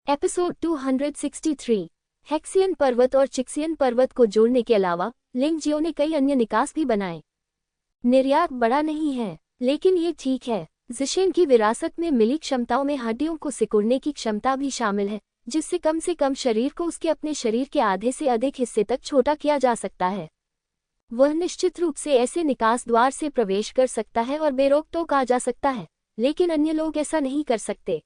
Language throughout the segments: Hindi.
एपिसोड 263। हेक्सियन पर्वत और चिक्सियन पर्वत को जोड़ने के अलावा लिंगजियो ने कई अन्य निकास भी बनाए। निर्यात बड़ा नहीं है, लेकिन ये ठीक है। जिशेन की विरासत में मिली क्षमताओं में हड्डियों को सिकुड़ने की क्षमता भी शामिल है, जिससे कम से कम शरीर को उसके अपने शरीर के आधे से अधिक हिस्से तक छोटा किया जा सकता है। वह निश्चित रूप से ऐसे निकास द्वार से प्रवेश कर सकता है और बेरोक-टोक आ जा सकता है, लेकिन अन्य लोग ऐसा नहीं कर सकते।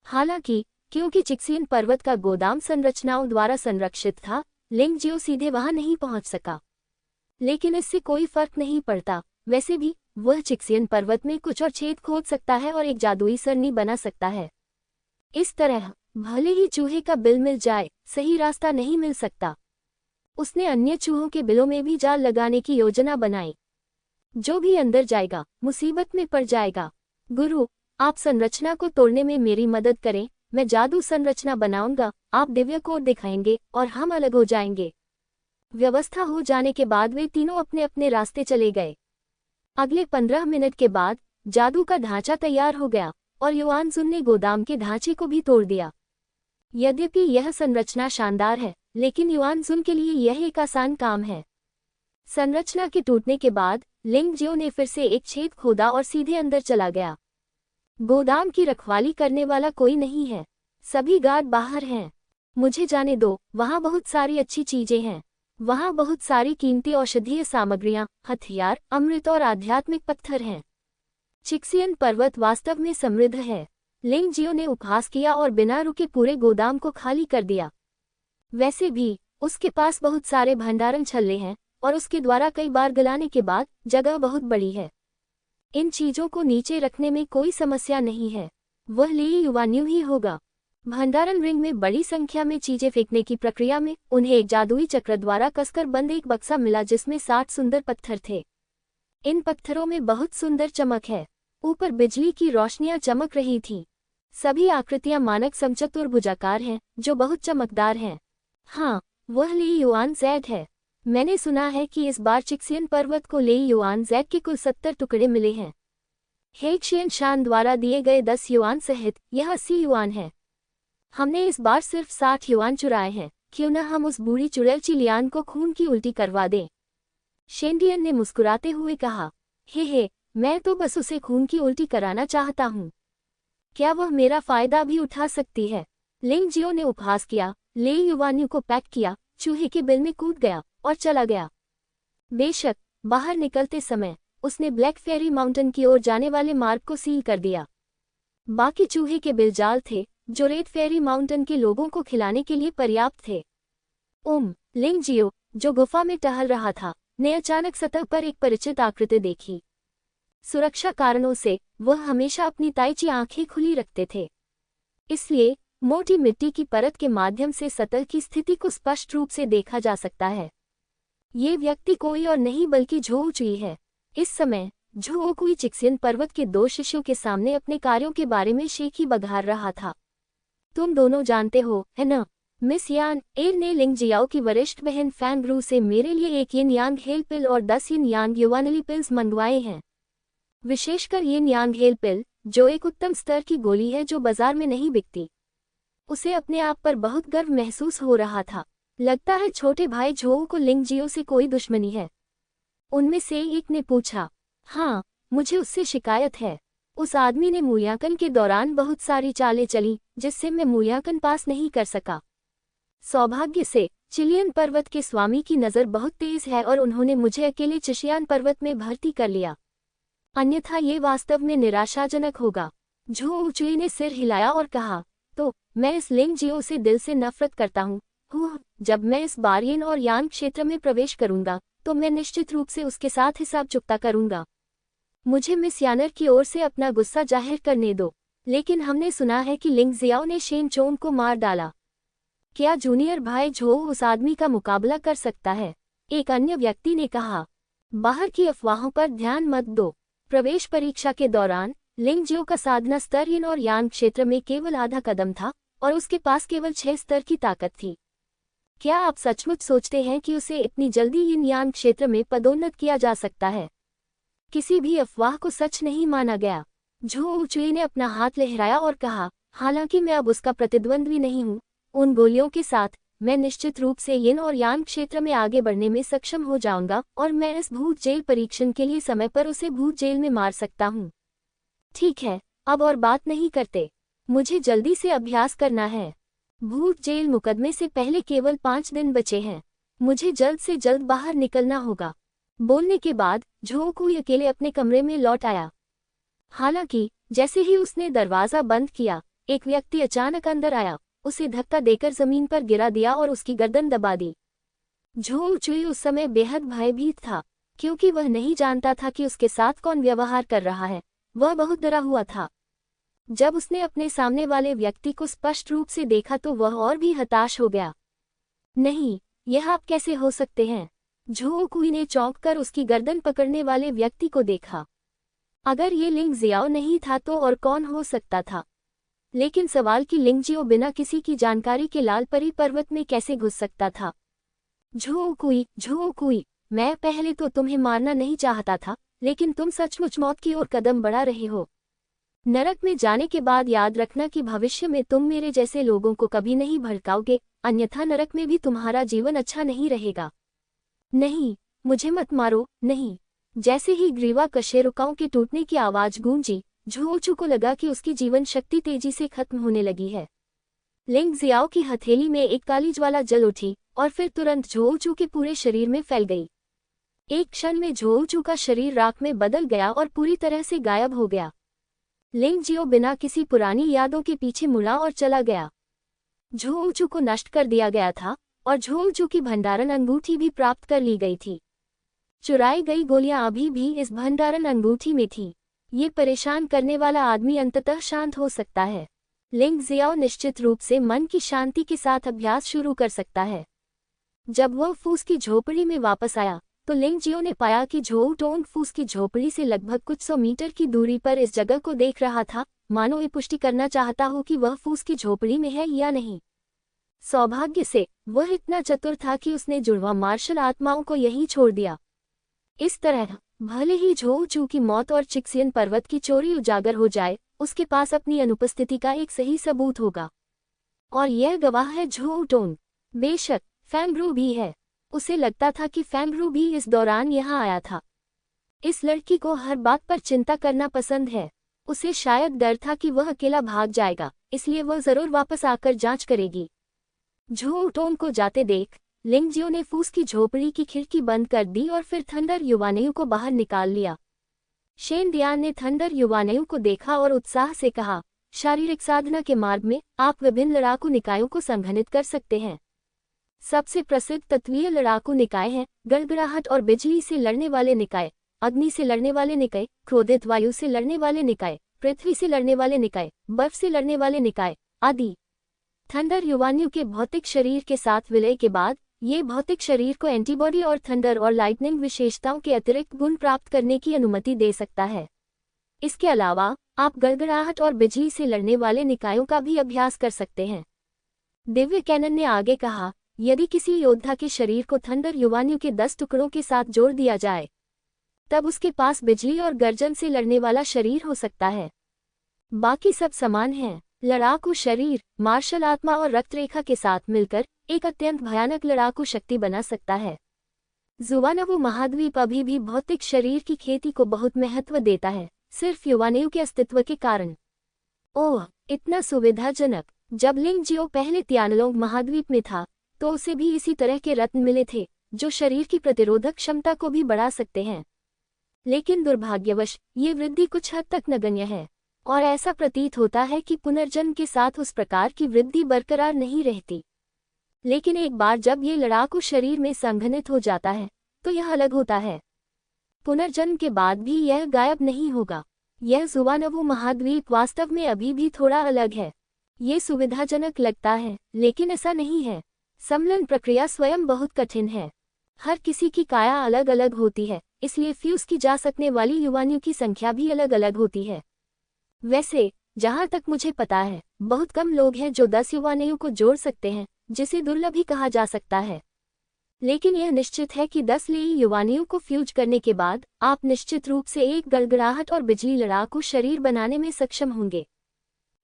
हालांकि क्योंकि चिक्सियन पर्वत का गोदाम संरचनाओं द्वारा संरक्षित था, लिंगजियो सीधे वहां नहीं पहुंच सका। लेकिन इससे कोई फर्क नहीं पड़ता। वैसे भी वह चिक्सियन पर्वत में कुछ और छेद खोद सकता है और एक जादुई सरनी बना सकता है। इस तरह भले ही चूहे का बिल मिल जाए, सही रास्ता नहीं मिल सकता। उसने अन्य चूहों के बिलों में भी जाल लगाने की योजना बनाई। जो भी अंदर जाएगा मुसीबत में पड़ जाएगा। गुरु, आप संरचना को तोड़ने में मेरी मदद करें। मैं जादू संरचना बनाऊंगा, आप दिव्य कोड दिखाएंगे और हम अलग हो जाएंगे। व्यवस्था हो जाने के बाद वे तीनों अपने अपने रास्ते चले गए। अगले 15 मिनट के बाद जादू का ढांचा तैयार हो गया और युआनजुन ने गोदाम के ढांचे को भी तोड़ दिया। यद्यपि यह संरचना शानदार है, लेकिन युआनजुन के लिए यह एक आसान काम है। संरचना के टूटने के बाद लिंगजियो ने फिर से एक छेद खोदा और सीधे अंदर चला गया। गोदाम की रखवाली करने वाला कोई नहीं है, सभी गार्ड बाहर हैं। मुझे जाने दो, वहाँ बहुत सारी अच्छी चीजें हैं। वहाँ बहुत सारी कीमती औषधीय सामग्रियाँ, हथियार, अमृत और आध्यात्मिक पत्थर हैं। चिक्सियन पर्वत वास्तव में समृद्ध है। लिंगजियो ने उपहास किया और बिना रुके पूरे गोदाम को खाली कर दिया। वैसे भी उसके पास बहुत सारे भंडारण छल्ले हैं और उसके द्वारा कई बार गलाने के बाद जगह बहुत बड़ी है। इन चीजों को नीचे रखने में कोई समस्या नहीं है। वह ले युवान्यू ही होगा। भंडारण रिंग में बड़ी संख्या में चीजें फेंकने की प्रक्रिया में उन्हें एक जादुई चक्र द्वारा कसकर बंद एक बक्सा मिला जिसमें 60 सुंदर पत्थर थे। इन पत्थरों में बहुत सुंदर चमक है। ऊपर बिजली की रोशनियां चमक रही थीं। सभी आकृतियां मानक समचतुर्भुजाकार हैं, जो बहुत चमकदार हैं। हाँ, वह ले युआन ज़ेड है। मैंने सुना है कि इस बार चिक्सियन पर्वत को ले युआन ज़ेड के कुल 70 टुकड़े मिले हैं। हेक्सियन शान द्वारा दिए गए 10 युआन सहित यह 80 युआन है। हमने इस बार सिर्फ 60 युआन चुराए हैं। क्यों न हम उस बूढ़ी चुड़ैल चिलियान को खून की उल्टी करवा दें। शेंडियन ने मुस्कुराते हुए कहा, हे, मैं तो बस उसे खून की उल्टी कराना चाहता हूँ। क्या वह मेरा फायदा भी उठा सकती है? लिंगजियो ने उपहास किया, ले युवान्यू को पैक किया, चूहे के बिल में कूद गया और चला गया। बेशक बाहर निकलते समय उसने ब्लैक फेरी माउंटेन की ओर जाने वाले मार्ग को सील कर दिया। बाकी चूहे के बिल जाल थे जो रेड फेरी माउंटेन के लोगों को खिलाने के लिए पर्याप्त थे। लिंगजियो, जो गुफा में टहल रहा था, ने अचानक सतह पर एक परिचित आकृति देखी। सुरक्षा कारणों से वह हमेशा अपनी ताइची आंखें खुली रखते थे, इसलिए मोटी मिट्टी की परत के माध्यम से सतह की स्थिति को स्पष्ट रूप से देखा जा सकता है। ये व्यक्ति कोई और नहीं बल्कि झो उचुई है। इस समय झो उचुई चिक्सियन पर्वत के 2 शिष्यों के सामने अपने कार्यों के बारे में शेखी बघार रहा था। तुम दोनों जानते हो, है न? मिस यान एर ने लिंगजियाओ की वरिष्ठ बहन फैंग से मेरे लिए 1 यिन यांग हेल पिल और 10 यिन यांग युवानली पिल्स मंगवाए हैं। विशेषकर यिन यांग हेल पिल, जो एक उत्तम स्तर की गोली है जो बाजार में नहीं बिकती। उसे अपने आप पर बहुत गर्व महसूस हो रहा था। लगता है छोटे भाई झोऊ को लिंगजियो से कोई दुश्मनी है। उनमें से एक ने पूछा। हाँ, मुझे उससे शिकायत है। उस आदमी ने मूल्यांकन के दौरान बहुत सारी चालें चली जिससे मैं मूल्यांकन पास नहीं कर सका। सौभाग्य से चिलियन पर्वत के स्वामी की नज़र बहुत तेज है और उन्होंने मुझे अकेले चिशियान पर्वत में भर्ती कर लिया। अन्यथा ये वास्तव में निराशाजनक होगा। झो उचुई ने सिर हिलाया और कहा, तो मैं इस लिंगजियो से दिल से नफरत करता हूँ। जब मैं इस बार यिन और यांग क्षेत्र में प्रवेश करूंगा तो मैं निश्चित रूप से उसके साथ हिसाब चुकता करूंगा। मुझे मिस यानर की ओर से अपना गुस्सा जाहिर करने दो, लेकिन हमने सुना है कि लिंगजियाओ ने शेन चोंग को मार डाला। क्या जूनियर भाई झो उस आदमी का मुकाबला कर सकता है? एक अन्य व्यक्ति ने कहा। बाहर की अफवाहों पर ध्यान मत दो। प्रवेश परीक्षा के दौरान लिंगजियो का साधना स्तर यिन और यांग क्षेत्र में केवल आधा कदम था और उसके पास केवल 6 स्तर की ताकत थी। क्या आप सचमुच सोचते हैं कि उसे इतनी जल्दी यिन यांग क्षेत्र में पदोन्नत किया जा सकता है? किसी भी अफवाह को सच नहीं माना गया। झो उचुई ने अपना हाथ लहराया और कहा, हालांकि मैं अब उसका प्रतिद्वंद्वी नहीं हूँ। उन गोलियों के साथ मैं निश्चित रूप से यिन और यांग क्षेत्र में आगे बढ़ने में सक्षम हो जाऊंगा और मैं इस भूत जेल परीक्षण के लिए समय पर उसे भूत जेल में मार सकता हूँ। ठीक है, अब और बात नहीं करते, मुझे जल्दी से अभ्यास करना है। भूत जेल मुकदमे से पहले केवल 5 दिन बचे हैं, मुझे जल्द से जल्द बाहर निकलना होगा। बोलने के बाद झो कुई अकेले अपने कमरे में लौट आया। हालांकि जैसे ही उसने दरवाजा बंद किया, एक व्यक्ति अचानक अंदर आया, उसे धक्का देकर जमीन पर गिरा दिया और उसकी गर्दन दबा दी। झो चुई उस समय बेहद भयभीत था, क्योंकि वह नहीं जानता था कि उसके साथ कौन व्यवहार कर रहा है। वह बहुत डरा हुआ था। जब उसने अपने सामने वाले व्यक्ति को स्पष्ट रूप से देखा तो वह और भी हताश हो गया। नहीं, यह आप कैसे हो सकते हैं? झो कुई ने चौंक कर उसकी गर्दन पकड़ने वाले व्यक्ति को देखा। अगर ये लिंग जियाओ नहीं था तो और कौन हो सकता था? लेकिन सवाल कि लिंग जियो बिना किसी की जानकारी के लाल परी पर्वत में कैसे घुस सकता था? झो कुई, मैं पहले तो तुम्हें मारना नहीं चाहता था, लेकिन तुम सचमुच मौत की ओर कदम बढ़ा रहे हो। नरक में जाने के बाद याद रखना कि भविष्य में तुम मेरे जैसे लोगों को कभी नहीं भड़काओगे, अन्यथा नरक में भी तुम्हारा जीवन अच्छा नहीं रहेगा। नहीं, मुझे मत मारो, नहीं। जैसे ही ग्रीवा कशेरुकाओं के टूटने की आवाज गूंजी, झोचू को लगा कि उसकी जीवन शक्ति तेजी से खत्म होने लगी है। लिंग जियाओ की हथेली में एक काली ज्वाला जल उठी और फिर तुरंत झोचू के पूरे शरीर में फैल गई। एक क्षण में झोचू का शरीर राख में बदल गया और पूरी तरह से गायब हो गया। लिंग जियो बिना किसी पुरानी यादों के पीछे मुड़ा और चला गया। झोचू को नष्ट कर दिया गया था और झोचू की भंडारण अंगूठी भी प्राप्त कर ली गई थी। चुराई गई गोलियां अभी भी इस भंडारण अंगूठी में थी। ये परेशान करने वाला आदमी अंततः शांत हो सकता है। लिंग जियाओ निश्चित रूप से मन की शांति के साथ अभ्यास शुरू कर सकता है। जब वह फूस की झोपड़ी में वापस आया तो लिंग जियो ने पाया कि झोऊ टोंग फूस की झोपड़ी से लगभग कुछ 100 मीटर की दूरी पर इस जगह को देख रहा था, मानो ये पुष्टि करना चाहता हो कि वह फूस की झोपड़ी में है या नहीं। सौभाग्य से वह इतना चतुर था कि उसने जुड़वा मार्शल आत्माओं को यहीं छोड़ दिया। इस तरह भले ही झोऊ की मौत और चिक्सियन पर्वत की चोरी उजागर हो जाए, उसके पास अपनी अनुपस्थिति का एक सही सबूत होगा। और यह गवाह है झोऊ टोंग। बेशक फैंगरू भी है। उसे लगता था कि फैंगरू भी इस दौरान यहाँ आया था। इस लड़की को हर बात पर चिंता करना पसंद है। उसे शायद डर था कि वह अकेला भाग जाएगा, इसलिए वह जरूर वापस आकर जांच करेगी। झोऊ टोंग को जाते देख लिंग जियो ने फूस की झोपड़ी की खिड़की बंद कर दी और फिर थंडर युवानेयू को बाहर निकाल लिया। शेन दियान ने थंडर युवानेयू को देखा और उत्साह से कहा, शारीरिक साधना के मार्ग में आप विभिन्न लड़ाकू निकायों को संघनित कर सकते हैं। सबसे प्रसिद्ध तत्वीय लड़ाकू निकाय हैं गड़गड़ाहट और बिजली से लड़ने वाले निकाय, अग्नि से लड़ने वाले निकाय, क्रोधित वायु से लड़ने वाले निकाय, पृथ्वी से लड़ने वाले निकाय, बर्फ से लड़ने वाले निकाय आदि। थंडर युवानेयू के भौतिक शरीर के साथ विलय के बाद ये भौतिक शरीर को एंटीबॉडी और थंडर और लाइटनिंग विशेषताओं के अतिरिक्त गुण प्राप्त करने की अनुमति दे सकता है। इसके अलावा आप गड़गड़ाहट और बिजली से लड़ने वाले निकायों का भी अभ्यास कर सकते हैं। दिव्य कैनन ने आगे कहा, यदि किसी योद्धा के शरीर को थंडर युवानेयू के 10 टुकड़ों के साथ जोड़ दिया जाए, तब उसके पास बिजली और गर्जन से लड़ने वाला शरीर हो सकता है। बाकी सब समान हैं। लड़ाकू शरीर मार्शल आत्मा और रक्तरेखा के साथ मिलकर एक अत्यंत भयानक लड़ाकू शक्ति बना सकता है। जुवानवु महाद्वीप अभी भी भौतिक शरीर की खेती को बहुत महत्व देता है, सिर्फ युवानेयू के अस्तित्व के कारण। ओह, इतना सुविधाजनक। जब लिंग जियो पहले तियानलोंग महाद्वीप में था तो उसे भी इसी तरह के रत्न मिले थे जो शरीर की प्रतिरोधक क्षमता को भी बढ़ा सकते हैं। लेकिन दुर्भाग्यवश ये वृद्धि कुछ हद तक नगण्य है और ऐसा प्रतीत होता है कि पुनर्जन्म के साथ उस प्रकार की वृद्धि बरकरार नहीं रहती। लेकिन एक बार जब ये लड़ाकू शरीर में संघनित हो जाता है तो यह अलग होता है। पुनर्जन्म के बाद भी यह गायब नहीं होगा। यह जुवानवु महाद्वीप वास्तव में अभी भी थोड़ा अलग है। ये सुविधाजनक लगता है, लेकिन ऐसा नहीं है। सम्मिलन प्रक्रिया स्वयं बहुत कठिन है। हर किसी की काया अलग अलग होती है, इसलिए फ्यूज की जा सकने वाली युवानियों की संख्या भी अलग अलग होती है। वैसे जहां तक मुझे पता है, बहुत कम लोग हैं जो 10 युवानियों को जोड़ सकते हैं, जिसे दुर्लभ ही कहा जा सकता है। लेकिन यह निश्चित है कि 10 लेई युवानियों को फ्यूज करने के बाद आप निश्चित रूप से एक गड़गड़ाहट और बिजली लड़ाकू शरीर बनाने में सक्षम होंगे।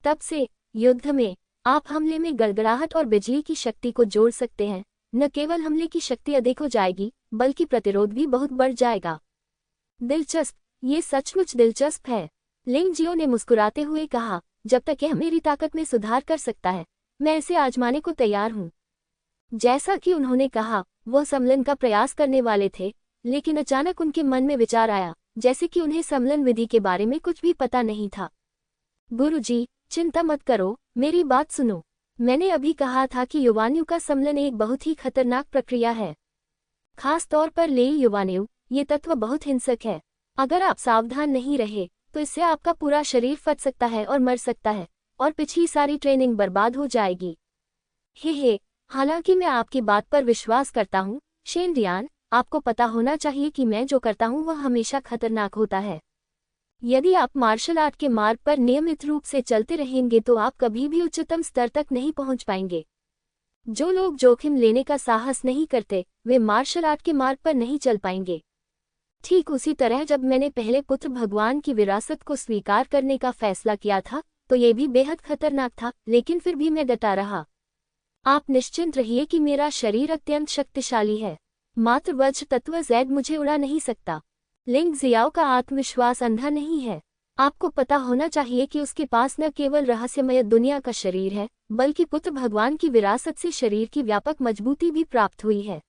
तब से युद्ध में आप हमले में गड़गड़ाहट और बिजली की शक्ति को जोड़ सकते हैं। न केवल हमले की शक्ति अधिक हो जाएगी बल्कि प्रतिरोध भी बहुत बढ़ जाएगा। दिलचस्प, ये सचमुच दिलचस्प है, लिंग जियो ने मुस्कुराते हुए कहा। जब तक यह मेरी ताकत में सुधार कर सकता है, मैं इसे आजमाने को तैयार हूँ। जैसा कि उन्होंने कहा, वह सम्मेलन का प्रयास करने वाले थे, लेकिन अचानक उनके मन में विचार आया, जैसे कि उन्हें सम्मेलन विधि के बारे में कुछ भी पता नहीं था। गुरुजी, चिंता मत करो, मेरी बात सुनो। मैंने अभी कहा था कि युवान्यु का सम्मेलन एक बहुत ही खतरनाक प्रक्रिया है। खास तौर पर लेई युवान्यु, ये तत्व बहुत हिंसक है। अगर आप सावधान नहीं रहे तो इससे आपका पूरा शरीर फट सकता है और मर सकता है, और पिछली सारी ट्रेनिंग बर्बाद हो जाएगी। हे, हालांकि मैं आपकी बात पर विश्वास करता हूँ शेनडियान, आपको पता होना चाहिए कि मैं जो करता हूँ वह हमेशा खतरनाक होता है। यदि आप मार्शल आर्ट के मार्ग पर नियमित रूप से चलते रहेंगे तो आप कभी भी उच्चतम स्तर तक नहीं पहुंच पाएंगे। जो लोग जोखिम लेने का साहस नहीं करते, वे मार्शल आर्ट के मार्ग पर नहीं चल पाएंगे। ठीक उसी तरह जब मैंने पहले पुत्र भगवान की विरासत को स्वीकार करने का फैसला किया था, तो ये भी बेहद खतरनाक था, लेकिन फिर भी मैं डटा रहा। आप निश्चिंत रहिए कि मेरा शरीर अत्यंत शक्तिशाली है। मात्र वज्र तत्व ज़ैद मुझे उड़ा नहीं सकता। लिंग जियाओ का आत्मविश्वास अंधा नहीं है। आपको पता होना चाहिए कि उसके पास न केवल रहस्यमय दुनिया का शरीर है, बल्कि पुत्र भगवान की विरासत से शरीर की व्यापक मजबूती भी प्राप्त हुई है।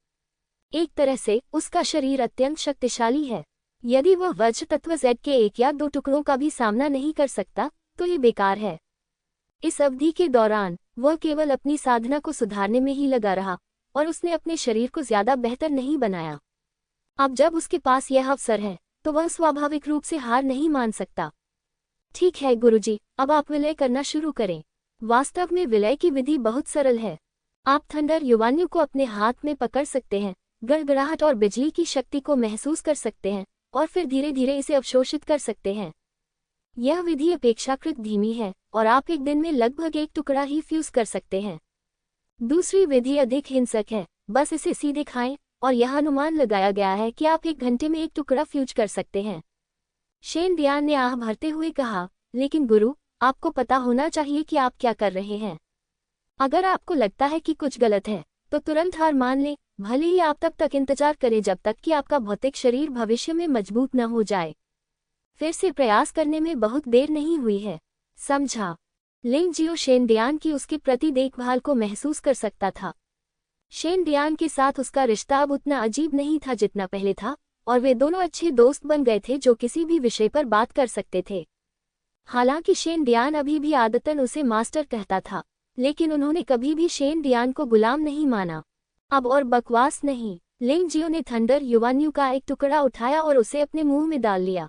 एक तरह से उसका शरीर अत्यंत शक्तिशाली है। यदि वह वज्र तत्व ज़ैड के 1 या 2 टुकड़ों का भी सामना नहीं कर सकता, तो ये बेकार है। इस अवधि के दौरान वह केवल अपनी साधना को सुधारने में ही लगा रहा, और उसने अपने शरीर को ज्यादा बेहतर नहीं बनाया। अब जब उसके पास यह अवसर है, तो वह स्वाभाविक रूप से हार नहीं मान सकता। ठीक है गुरुजी, अब आप विलय करना शुरू करें। वास्तव में विलय की विधि बहुत सरल है। आप थंडर युवान्यु को अपने हाथ में पकड़ सकते हैं, गड़गड़ाहट और बिजली की शक्ति को महसूस कर सकते हैं, और फिर धीरे धीरे इसे अवशोषित कर सकते हैं। यह विधि अपेक्षाकृत धीमी है, और आप एक दिन में लगभग 1 टुकड़ा ही फ्यूज कर सकते हैं। दूसरी विधि अधिक हिंसक है, बस इसे सीधे खाएं, और यह अनुमान लगाया गया है कि आप 1 घंटे में 1 टुकड़ा फ्यूज कर सकते हैं। शेनडियान ने आह भरते हुए कहा, लेकिन गुरु, आपको पता होना चाहिए कि आप क्या कर रहे हैं। अगर आपको लगता है कि कुछ गलत है, तो तुरंत हार मान लें, भले ही आप तब तक इंतजार करें जब तक कि आपका भौतिक शरीर भविष्य में मजबूत न हो जाए। फिर से प्रयास करने में बहुत देर नहीं हुई है, समझा। लिंग जियो शेनडियान की उसके प्रति देखभाल को महसूस कर सकता था। शेनडियान के साथ उसका रिश्ता अब उतना अजीब नहीं था जितना पहले था, और वे दोनों अच्छे दोस्त बन गए थे जो किसी भी विषय पर बात कर सकते थे। हालांकि शेनडियान अभी भी आदतन उसे मास्टर कहता था, लेकिन उन्होंने कभी भी शेनडियान को गुलाम नहीं माना। अब और बकवास नहीं। लिंग जियो ने थंडर युवान्यु का 1 टुकड़ा उठाया और उसे अपने मुंह में डाल लिया।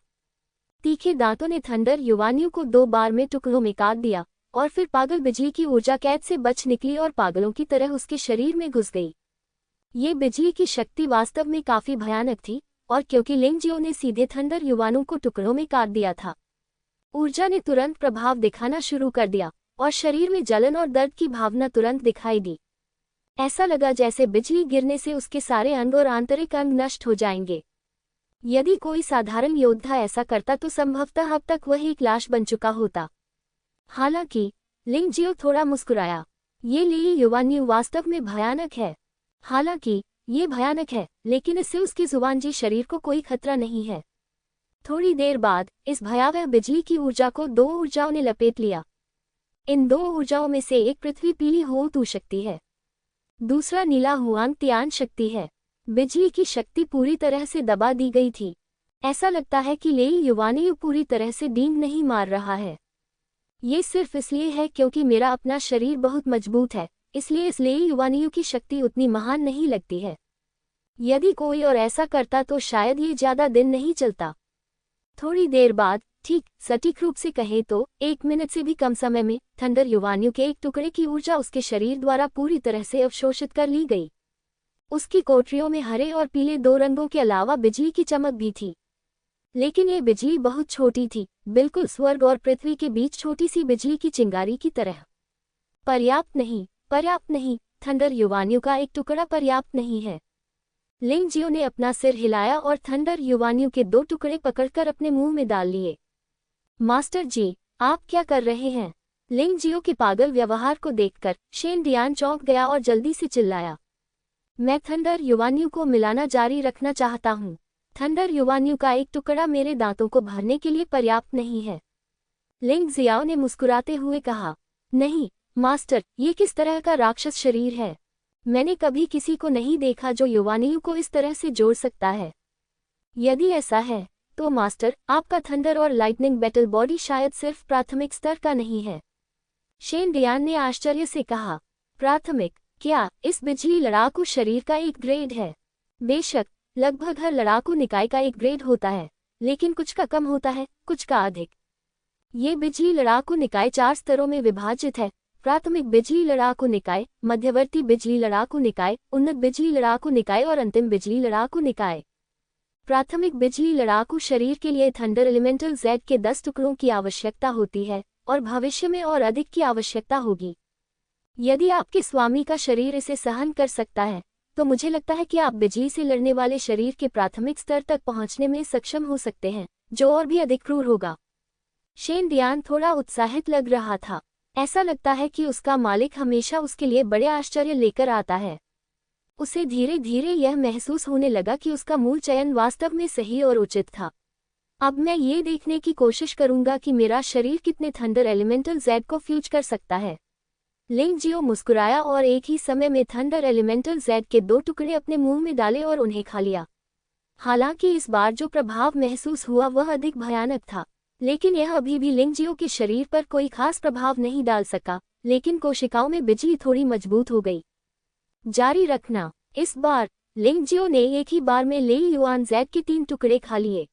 तीखे दांतों ने थंडर युवान्यु को 2 बार में टुकड़ों में काट दिया, और फिर पागल बिजली की ऊर्जा कैद से बच निकली और पागलों की तरह उसके शरीर में घुस गई। ये बिजली की शक्ति वास्तव में काफी भयानक थी, और क्योंकि लिंग जियो ने सीधे थंडर युवानु को टुकड़ों में काट दिया था, ऊर्जा ने तुरंत प्रभाव दिखाना शुरू कर दिया, और शरीर में जलन और दर्द की भावना तुरंत दिखाई दी। ऐसा लगा जैसे बिजली गिरने से उसके सारे अंग और आंतरिक अंग नष्ट हो जाएंगे। यदि कोई साधारण योद्धा ऐसा करता तो संभवतः अब तक वह एक लाश बन चुका होता। हालांकि लिंग जियो थोड़ा मुस्कुराया। ये लेई युवान्यु वास्तव में भयानक है। हालांकि ये भयानक है, लेकिन इससे उसके जुबानजी शरीर को कोई खतरा नहीं है। थोड़ी देर बाद इस भयावह बिजली की ऊर्जा को 2 ऊर्जाओं ने लपेट लिया। इन 2 ऊर्जाओं में से एक पृथ्वी पीली होतु शक्ति है, दूसरा नीला हुआंग तियान शक्ति है। बिजली की शक्ति पूरी तरह से दबा दी गई थी। ऐसा लगता है कि लेई युवान्यु पूरी तरह से डींग नहीं मार रहा है। ये सिर्फ इसलिए है क्योंकि मेरा अपना शरीर बहुत मजबूत है, इसलिए इस लेई युवान्यु की शक्ति उतनी महान नहीं लगती है। यदि कोई और ऐसा करता तो शायद ये ज्यादा दिन नहीं चलता। थोड़ी देर बाद, ठीक सटीक रूप से कहें तो 1 मिनट से भी कम समय में, थंडर युवान्यु के 1 टुकड़े की ऊर्जा उसके शरीर द्वारा पूरी तरह से अवशोषित कर ली गई। उसकी कोठरियों में हरे और पीले 2 रंगों के अलावा बिजली की चमक भी थी, लेकिन ये बिजली बहुत छोटी थी, बिल्कुल स्वर्ग और पृथ्वी के बीच छोटी सी बिजली की चिंगारी की तरह। पर्याप्त नहीं, पर्याप्त नहीं, थंडर युवान्यु का 1 टुकड़ा पर्याप्त नहीं है। लिंग जियो ने अपना सिर हिलाया और थंडर युवान्यु के 2 टुकड़े पकड़कर अपने मुंह में डाल लिए। मास्टर जी, आप क्या कर रहे हैं? लिंग जियो के पागल व्यवहार को देखकर शेन डियान चौंक गया और जल्दी से चिल्लाया, मैं थंडर युवान्यू को मिलाना जारी रखना चाहता हूँ। थंडर युवान्यू का एक टुकड़ा मेरे दांतों को भरने के लिए पर्याप्त नहीं है। लिंग जियाओ ने मुस्कुराते हुए कहा, नहीं मास्टर, ये किस तरह का राक्षस शरीर है? मैंने कभी किसी को नहीं देखा जो युवान्यू को इस तरह से जोड़ सकता है। यदि ऐसा है तो मास्टर, आपका थंडर और लाइटनिंग बैटल बॉडी शायद सिर्फ प्राथमिक स्तर का नहीं है। शेन डियान ने आश्चर्य से कहा, प्राथमिक? क्या इस बिजली लड़ाकू शरीर का एक ग्रेड है? बेशक, लगभग हर लड़ाकू निकाय का एक ग्रेड होता है, लेकिन कुछ का कम होता है, कुछ का अधिक। ये बिजली लड़ाकू निकाय 4 स्तरों में विभाजित है: प्राथमिक बिजली लड़ाकू निकाय, मध्यवर्ती बिजली लड़ाकू निकाय, उन्नत बिजली लड़ाकू निकाय और अंतिम बिजली लड़ाकू निकाय। प्राथमिक बिजली लड़ाकू शरीर के लिए थंडर एलिमेंटल जेड के 10 टुकड़ों की आवश्यकता होती है और भविष्य में और अधिक की आवश्यकता होगी। यदि आपके स्वामी का शरीर इसे सहन कर सकता है तो मुझे लगता है कि आप बिजली से लड़ने वाले शरीर के प्राथमिक स्तर तक पहुंचने में सक्षम हो सकते हैं, जो और भी अधिक क्रूर होगा। शेन डियान थोड़ा उत्साहित लग रहा था। ऐसा लगता है कि उसका मालिक हमेशा उसके लिए बड़े आश्चर्य लेकर आता है। उसे धीरे धीरे यह महसूस होने लगा कि उसका मूल चयन वास्तव में सही और उचित था। अब मैं ये देखने की कोशिश करूंगा कि मेरा शरीर कितने थंडर एलिमेंटल जेड को फ्यूज कर सकता है। लिंग जियो मुस्कुराया और एक ही समय में थंडर एलिमेंटल जेड के 2 टुकड़े अपने मुंह में डाले और उन्हें खा लिया। हालांकि इस बार जो प्रभाव महसूस हुआ वह अधिक भयानक था, लेकिन यह अभी भी लिंग जियो के शरीर पर कोई खास प्रभाव नहीं डाल सका, लेकिन कोशिकाओं में बिजली थोड़ी मजबूत हो गई। जारी रखना। इस बार लिंग जियो ने एक ही बार में लेई युआन जेड के 3 टुकड़े खा लिए।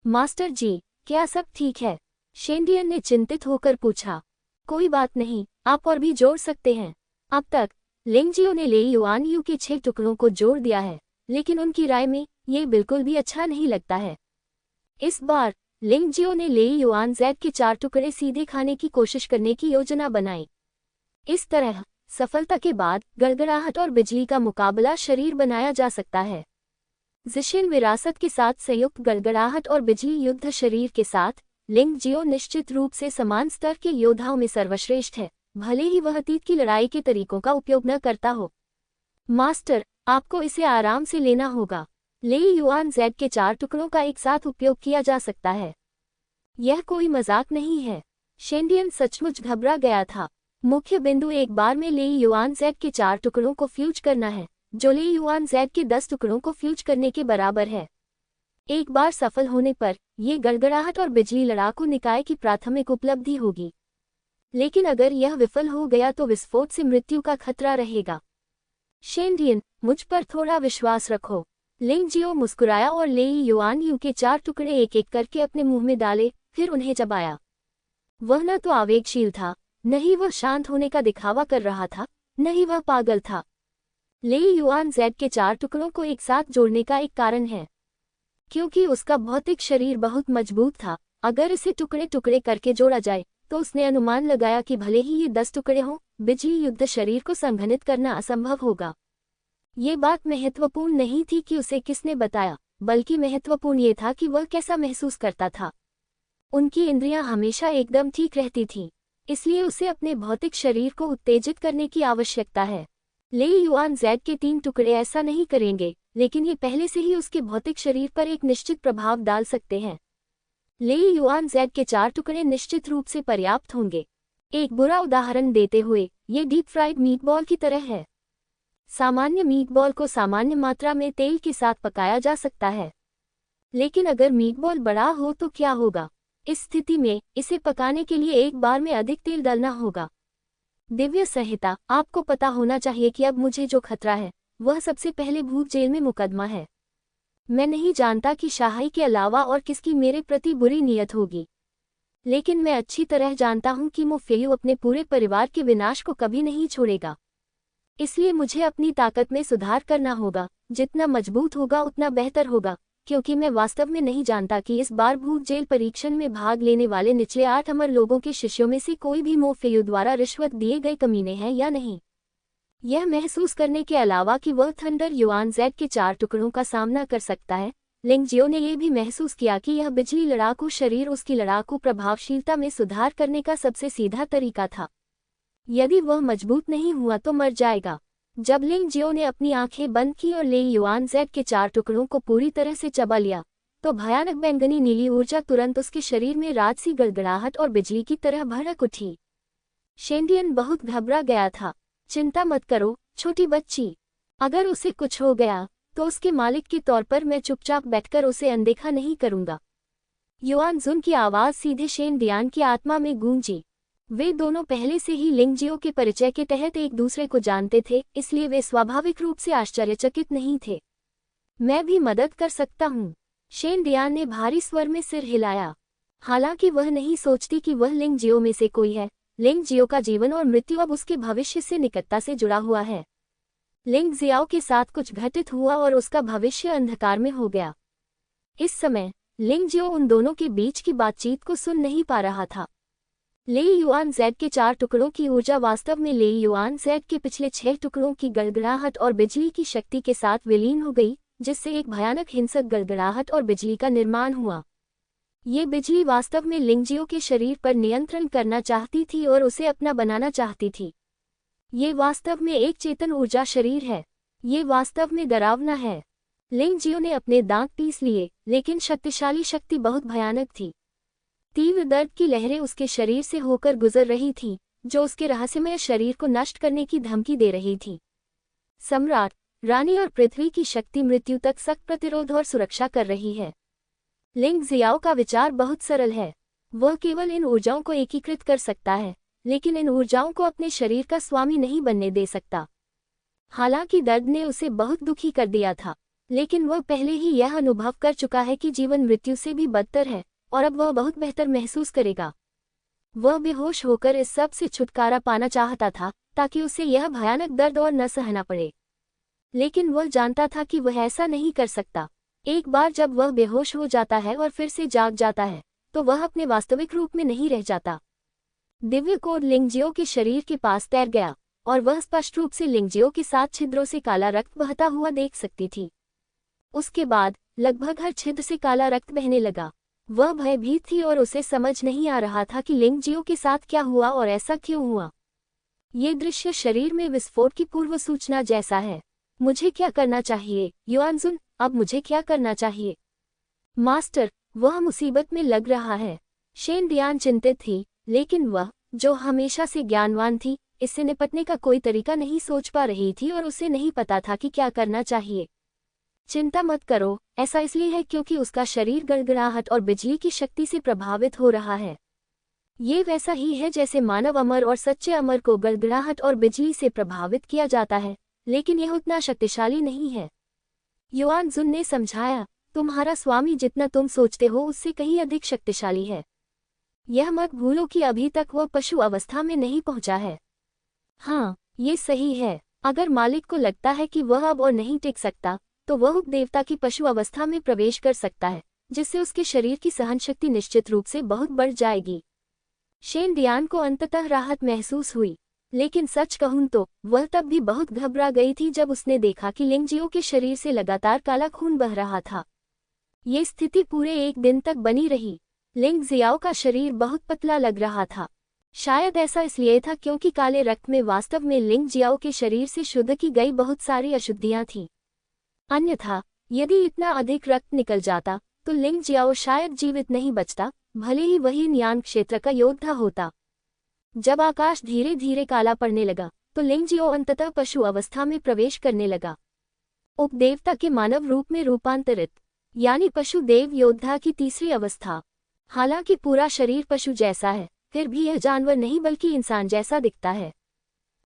मास्टर जी, क्या सब ठीक है? शेन डियान ने चिंतित होकर पूछा। कोई बात नहीं, आप और भी जोड़ सकते हैं। अब तक लिंग जियो ने लेई युआन यू के 6 टुकड़ों को जोड़ दिया है, लेकिन उनकी राय में ये बिल्कुल भी अच्छा नहीं लगता है। इस बार लिंग जियो ने लेई युआन जेड के 4 टुकड़े सीधे खाने की कोशिश करने की योजना बनाई। इस तरह सफलता के बाद गड़गड़ाहट और बिजली का मुकाबला शरीर बनाया जा सकता है। जिशिन विरासत के साथ संयुक्त गड़गड़ाहट और बिजली युद्ध शरीर के साथ लिंग जियो निश्चित रूप से समान स्तर के योद्धाओं में सर्वश्रेष्ठ है, भले ही वह अतीत की लड़ाई के तरीकों का उपयोग न करता हो। मास्टर, आपको इसे आराम से लेना होगा। लेई युआन जेड के 4 टुकड़ों का एक साथ उपयोग किया जा सकता है। यह कोई मजाक नहीं है। शेन डियान सचमुच घबरा गया था। मुख्य बिंदु एक बार में लेई युआन जेड के 4 टुकड़ों को फ्यूज करना है, जो लेई युआन जेड के 10 टुकड़ों को फ्यूज करने के बराबर है। एक बार सफल होने पर ये गड़गड़ाहट और बिजली लड़ाकू निकाय की प्राथमिक उपलब्धि होगी, लेकिन अगर यह विफल हो गया तो विस्फोट से मृत्यु का खतरा रहेगा। शेन डियान, मुझ पर थोड़ा विश्वास रखो। लिंग जियो मुस्कुराया और लेई युआन यू के 4 टुकड़े एक एक करके अपने मुंह में डाले, फिर उन्हें चबाया। वह न तो आवेगशील था, न ही वह शांत होने का दिखावा कर रहा था, न ही वह पागल था। लेई युआन जेड के 4 टुकड़ों को एक साथ जोड़ने का एक कारण है, क्योंकि उसका भौतिक शरीर बहुत मजबूत था। अगर इसे टुकड़े टुकड़े करके जोड़ा जाए तो उसने अनुमान लगाया कि भले ही ये 10 टुकड़े हों, बिजली युद्ध शरीर को संघनित करना असंभव होगा। ये बात महत्वपूर्ण नहीं थी कि उसे किसने बताया, बल्कि महत्वपूर्ण ये था कि वह कैसा महसूस करता था। उनकी इंद्रियां हमेशा एकदम ठीक रहती थीं, इसलिए उसे अपने भौतिक शरीर को उत्तेजित करने की आवश्यकता है। लेई युआन जेड के 3 टुकड़े ऐसा नहीं करेंगे, लेकिन ये पहले से ही उसके भौतिक शरीर पर एक निश्चित प्रभाव डाल सकते हैं। लेई युआन जेड के 4 टुकड़े निश्चित रूप से पर्याप्त होंगे। एक बुरा उदाहरण देते हुए, ये डीप फ्राइड मीटबॉल की तरह है। सामान्य मीटबॉल को सामान्य मात्रा में तेल के साथ पकाया जा सकता है, लेकिन अगर मीटबॉल बड़ा हो तो क्या होगा? इस स्थिति में इसे पकाने के लिए एक बार में अधिक तेल डालना होगा। दिव्य संहिता, आपको पता होना चाहिए कि अब मुझे जो खतरा है वह सबसे पहले भूत जेल में मुकदमा है। मैं नहीं जानता कि शाही के अलावा और किसकी मेरे प्रति बुरी नीयत होगी, लेकिन मैं अच्छी तरह जानता हूं कि मो फेयू अपने पूरे परिवार के विनाश को कभी नहीं छोड़ेगा। इसलिए मुझे अपनी ताकत में सुधार करना होगा। जितना मजबूत होगा उतना बेहतर होगा, क्योंकि मैं वास्तव में नहीं जानता कि इस बार भूत जेल परीक्षण में भाग लेने वाले निचले 8 अमर लोगों के शिष्यों में से कोई भी मो फेयू द्वारा रिश्वत दिए गए कमीने हैं या नहीं। यह महसूस करने के अलावा कि वह थंडर युआन जेड के 4 टुकड़ों का सामना कर सकता है, लिंग जियो ने यह भी महसूस किया कि यह बिजली लड़ाकू शरीर उसकी लड़ाकू प्रभावशीलता में सुधार करने का सबसे सीधा तरीका था। यदि वह मजबूत नहीं हुआ तो मर जाएगा। जब लिंग जियो ने अपनी आंखें बंद की और ले युआन जेड के 4 टुकड़ों को पूरी तरह से चबा लिया, तो भयानक बैंगनी नीली ऊर्जा तुरंत उसके शरीर में रात सी गड़गड़ाहट और बिजली की तरह भड़क उठी। शेंडियन बहुत घबरा गया था। चिंता मत करो छोटी बच्ची, अगर उसे कुछ हो गया तो उसके मालिक के तौर पर मैं चुपचाप बैठकर उसे अनदेखा नहीं करूंगा। युआन जुन की आवाज सीधे शेंडियान की आत्मा में गूंजी। वे दोनों पहले से ही लिंग जियो के परिचय के तहत एक दूसरे को जानते थे, इसलिए वे स्वाभाविक रूप से आश्चर्यचकित नहीं थे। मैं भी मदद कर सकता हूँ, शेंडियान ने भारी स्वर में सिर हिलाया। हालांकि वह नहीं सोचती कि वह लिंग जियो में से कोई है। लिंग जियो का जीवन और मृत्यु अब उसके भविष्य से निकटता से जुड़ा हुआ है। लिंग जियाओ के साथ कुछ घटित हुआ और उसका भविष्य अंधकार में हो गया। इस समय लिंग जियो उन दोनों के बीच की बातचीत को सुन नहीं पा रहा था। ले युआन जेड के 4 टुकड़ों की ऊर्जा वास्तव में ले युआन जेड के पिछले 6 टुकड़ों की गड़गड़ाहट और बिजली की शक्ति के साथ विलीन हो गई, जिससे एक भयानक हिंसक गड़गड़ाहट और बिजली का निर्माण हुआ। ये बिजली वास्तव में लिंग जियो के शरीर पर नियंत्रण करना चाहती थी और उसे अपना बनाना चाहती थी। ये वास्तव में एक चेतन ऊर्जा शरीर है। ये वास्तव में डरावना है। लिंग जियो ने अपने दांत पीस लिए, लेकिन शक्तिशाली शक्ति बहुत भयानक थी। तीव्र दर्द की लहरें उसके शरीर से होकर गुजर रही थीं, जो उसके रहस्यमय शरीर को नष्ट करने की धमकी दे रही थी। सम्राट, रानी और पृथ्वी की शक्ति मृत्यु तक सख्त प्रतिरोध और सुरक्षा कर रही है। लिंग जियाओ का विचार बहुत सरल है। वह केवल इन ऊर्जाओं को एकीकृत कर सकता है, लेकिन इन ऊर्जाओं को अपने शरीर का स्वामी नहीं बनने दे सकता। हालांकि दर्द ने उसे बहुत दुखी कर दिया था, लेकिन वह पहले ही यह अनुभव कर चुका है कि जीवन मृत्यु से भी बदतर है, और अब वह बहुत बेहतर महसूस करेगा। वह बेहोश होकर इस सब से छुटकारा पाना चाहता था, ताकि उसे यह भयानक दर्द और न सहना पड़े। लेकिन वह जानता था कि वह ऐसा नहीं कर सकता। एक बार जब वह बेहोश हो जाता है और फिर से जाग जाता है, तो वह अपने वास्तविक रूप में नहीं रह जाता। दिव्य कोड लिंग जियो के शरीर के पास तैर गया, और वह स्पष्ट रूप से लिंग जियो के 7 छिद्रों से काला रक्त बहता हुआ देख सकती थी। उसके बाद लगभग हर छिद्र से काला रक्त बहने लगा। वह भयभीत थी और उसे समझ नहीं आ रहा था कि लिंग जियो के साथ क्या हुआ और ऐसा क्यों हुआ। ये दृश्य शरीर में विस्फोट की पूर्व सूचना जैसा है। मुझे क्या करना चाहिए युआन जुन, अब मुझे क्या करना चाहिए? मास्टर, वह मुसीबत में लग रहा है। शेंडियान चिंतित थी, लेकिन वह, जो हमेशा से ज्ञानवान थी, इससे निपटने का कोई तरीका नहीं सोच पा रही थी और उसे नहीं पता था कि क्या करना चाहिए। चिंता मत करो, ऐसा इसलिए है क्योंकि उसका शरीर गड़गड़ाहट और बिजली की शक्ति से प्रभावित हो रहा है। ये वैसा ही है जैसे मानव अमर और सच्चे अमर को गड़गड़ाहट और बिजली से प्रभावित किया जाता है, लेकिन यह उतना शक्तिशाली नहीं है। युआन जुन ने समझाया, तुम्हारा स्वामी जितना तुम सोचते हो उससे कहीं अधिक शक्तिशाली है। यह मत भूलो कि अभी तक वह पशु अवस्था में नहीं पहुंचा है। हाँ, ये सही है। अगर मालिक को लगता है कि वह अब और नहीं टिक सकता, तो वह उपदेवता की पशु अवस्था में प्रवेश कर सकता है, जिससे उसके शरीर की सहनशक्ति निश्चित रूप से बहुत बढ़ जाएगी। शेंडियान को अंततः राहत महसूस हुई, लेकिन सच कहूं तो वह तब भी बहुत घबरा गई थी जब उसने देखा कि लिंग जियो के शरीर से लगातार काला खून बह रहा था। ये स्थिति पूरे 1 दिन तक बनी रही। लिंग जियाओ का शरीर बहुत पतला लग रहा था। शायद ऐसा इसलिए था क्योंकि काले रक्त में वास्तव में लिंग जियाओ के शरीर से शुद्ध की गई बहुत सारी अशुद्धियां थीं। अन्यथा यदि इतना अधिक रक्त निकल जाता तो लिंग जियाओ शायद जीवित नहीं बचता, भले ही वही न्यान क्षेत्र का योद्धा होता। जब आकाश धीरे धीरे काला पड़ने लगा तो लिंग जियाओ अंततः पशु अवस्था में प्रवेश करने लगा। उपदेवता के मानव रूप में रूपांतरित, यानी पशु देव योद्धा की तीसरी अवस्था। हालांकि पूरा शरीर पशु जैसा है, फिर भी यह जानवर नहीं बल्कि इंसान जैसा दिखता है।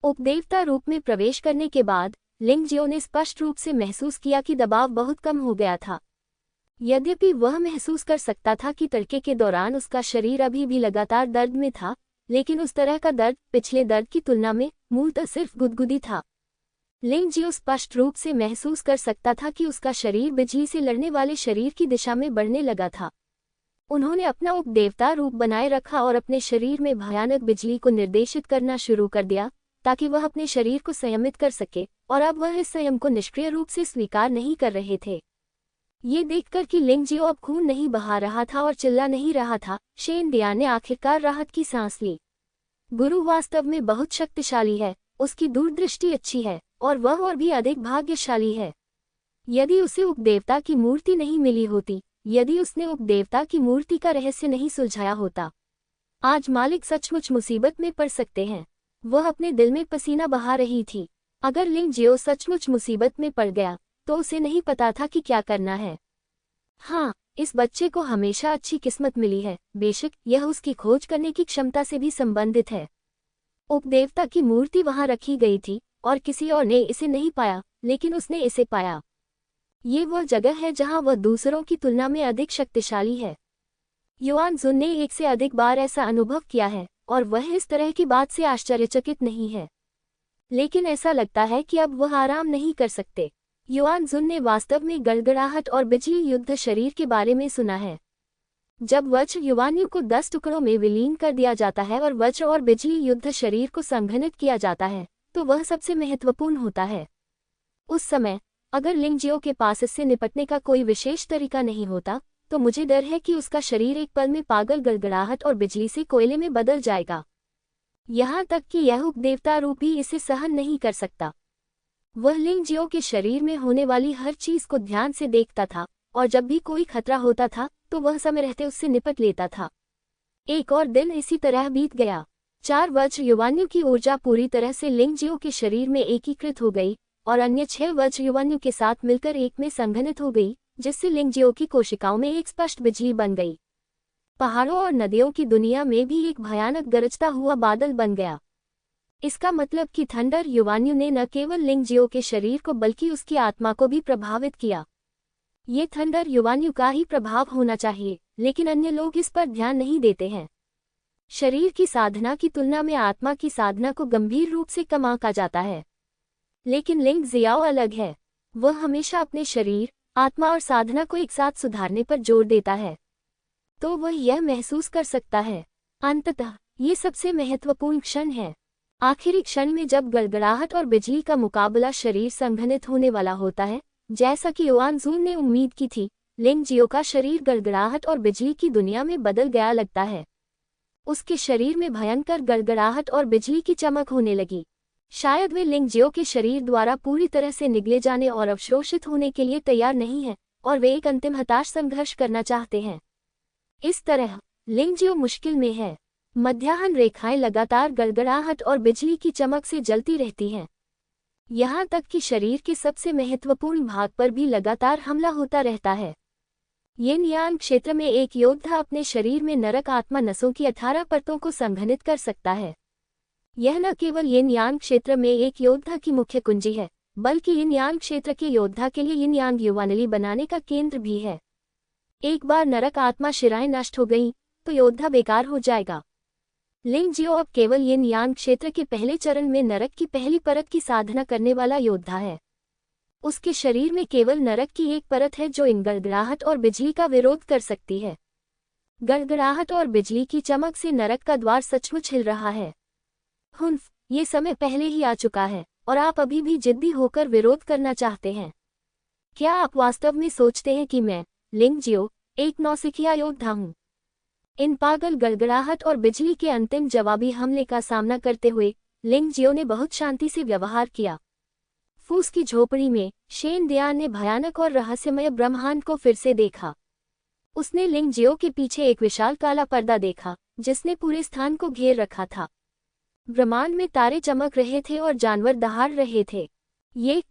उपदेवता रूप में प्रवेश करने के बाद लिंग जियो ने स्पष्ट रूप से महसूस किया कि दबाव बहुत कम हो गया था। यद्यपि वह महसूस कर सकता था कि तड़के के दौरान उसका शरीर अभी भी लगातार दर्द में था, लेकिन उस तरह का दर्द पिछले दर्द की तुलना में मूलतः सिर्फ गुदगुदी था। लिंग जियो स्पष्ट रूप से महसूस कर सकता था कि उसका शरीर बिजली से लड़ने वाले शरीर की दिशा में बढ़ने लगा था। उन्होंने अपना उपदेवता रूप बनाए रखा और अपने शरीर में भयानक बिजली को निर्देशित करना शुरू कर दिया, ताकि वह अपने शरीर को संयमित कर सके, और अब वह इस संयम को निष्क्रिय रूप से स्वीकार नहीं कर रहे थे। ये देखकर कि लिंग जियो अब खून नहीं बहा रहा था और चिल्ला नहीं रहा था, शेन दियान ने आखिरकार राहत की सांस ली। गुरु वास्तव में बहुत शक्तिशाली है, उसकी दूरदृष्टि अच्छी है और वह और भी अधिक भाग्यशाली है। यदि उसे उपदेवता की मूर्ति नहीं मिली होती, यदि उसने उपदेवता की मूर्ति का रहस्य नहीं सुलझाया होता, आज मालिक सचमुच मुसीबत में पड़ सकते हैं। वह अपने दिल में पसीना बहा रही थी। अगर लिंग जियो सचमुच मुसीबत में पड़ गया तो उसे नहीं पता था कि क्या करना है। हाँ, इस बच्चे को हमेशा अच्छी किस्मत मिली है, बेशक यह उसकी खोज करने की क्षमता से भी संबंधित है। उपदेवता की मूर्ति वहां रखी गई थी और किसी और ने इसे नहीं पाया, लेकिन उसने इसे पाया। ये वह जगह है जहां वह दूसरों की तुलना में अधिक शक्तिशाली है। युआन जुन ने एक से अधिक बार ऐसा अनुभव किया है और वह इस तरह की बात से आश्चर्यचकित नहीं है। लेकिन ऐसा लगता है कि अब वह आराम नहीं कर सकते। युआन जुन ने वास्तव में गड़गड़ाहट और बिजली युद्ध शरीर के बारे में सुना है। जब वज्र युवानियों को 10 टुकड़ों में विलीन कर दिया जाता है और वज्र और बिजली युद्ध शरीर को संघनित किया जाता है, तो वह सबसे महत्वपूर्ण होता है। उस समय अगर लिंग जियो के पास इससे निपटने का कोई विशेष तरीका नहीं होता, तो मुझे डर है कि उसका शरीर एक पल में पागल गड़गड़ाहट और बिजली से कोयले में बदल जाएगा। यहाँ तक कि यह उपदेवता रूप भी इसे सहन नहीं कर सकता। वह लिंग जियो के शरीर में होने वाली हर चीज को ध्यान से देखता था और जब भी कोई खतरा होता था तो वह समय रहते उससे निपट लेता था। एक और दिन इसी तरह बीत गया। 4 वज्र युवानियों की ऊर्जा पूरी तरह से लिंग जियो के शरीर में एकीकृत हो गई और अन्य 6 वज्र युवानियों के साथ मिलकर एक में संघनित हो गई, जिससे लिंग जियो की कोशिकाओं में एक स्पष्ट बिजली बन गई। पहाड़ों और नदियों की दुनिया में भी एक भयानक गरजता हुआ बादल बन गया। इसका मतलब कि थंडर युवानियों ने न केवल लिंग जियो के शरीर को बल्कि उसकी आत्मा को भी प्रभावित किया। ये थंडर युवानियों का ही प्रभाव होना चाहिए, लेकिन अन्य लोग इस पर ध्यान नहीं देते हैं। शरीर की साधना की तुलना में आत्मा की साधना को गंभीर रूप से कम आंका जाता है। लेकिन लिंग जियाओ अलग है। वह हमेशा अपने शरीर, आत्मा और साधना को एक साथ सुधारने पर जोर देता है, तो वह यह महसूस कर सकता है। अंततः ये सबसे महत्वपूर्ण क्षण है। आखिरी क्षण में जब गड़गड़ाहट और बिजली का मुकाबला शरीर संघनित होने वाला होता है, जैसा कि युआन जुन ने उम्मीद की थी, लिंग जियो का शरीर गड़गड़ाहट और बिजली की दुनिया में बदल गया लगता है। उसके शरीर में भयंकर गड़गड़ाहट और बिजली की चमक होने लगी। शायद वे लिंग जियो के शरीर द्वारा पूरी तरह से निगले जाने और अवशोषित होने के लिए तैयार नहीं हैं और वे एक अंतिम हताश संघर्ष करना चाहते हैं। इस तरह लिंग जियो मुश्किल में है। मध्याह्न रेखाएं लगातार गड़गड़ाहट और बिजली की चमक से जलती रहती हैं। यहाँ तक कि शरीर के सबसे महत्वपूर्ण भाग पर भी लगातार हमला होता रहता है। यिन यांग क्षेत्र में एक योद्धा अपने शरीर में नरक आत्मा नसों की 18 परतों को संघनित कर सकता है। यह न केवल यिन यांग क्षेत्र में एक योद्धा की मुख्य कुंजी है, बल्कि यिन यांग क्षेत्र के योद्धा के लिए यिन यांग युवानली बनाने का केंद्र भी है। एक बार नरक आत्मा शिराएं नष्ट हो गई तो योद्धा बेकार हो जाएगा। लिंग जियो अब केवल यिन यांग क्षेत्र के पहले चरण में नरक की पहली परत की साधना करने वाला योद्धा है। उसके शरीर में केवल नरक की एक परत है जो इन गड़गड़ाहट और बिजली का विरोध कर सकती है। गड़गड़ाहट और बिजली की चमक से नरक का द्वार सचमुच हिल रहा है। हुन्फ, ये समय पहले ही आ चुका है और आप अभी भी जिद्दी होकर विरोध करना चाहते हैं। क्या आप वास्तव में सोचते हैं कि मैं, लिंग जियो, एक नौसिखिया योद्धा हूँ? इन पागल गड़गड़ाहट और बिजली के अंतिम जवाबी हमले का सामना करते हुए लिंग जियो ने बहुत शांति से व्यवहार किया। फूस की झोपड़ी में शेन दियान ने भयानक और रहस्यमय ब्रह्मांड को फिर से देखा। उसने लिंग जियो के पीछे एक विशाल काला पर्दा देखा जिसने पूरे स्थान को घेर रखा था। ब्रह्मांड में तारे चमक रहे थे और जानवर दहाड़ रहे थे। ये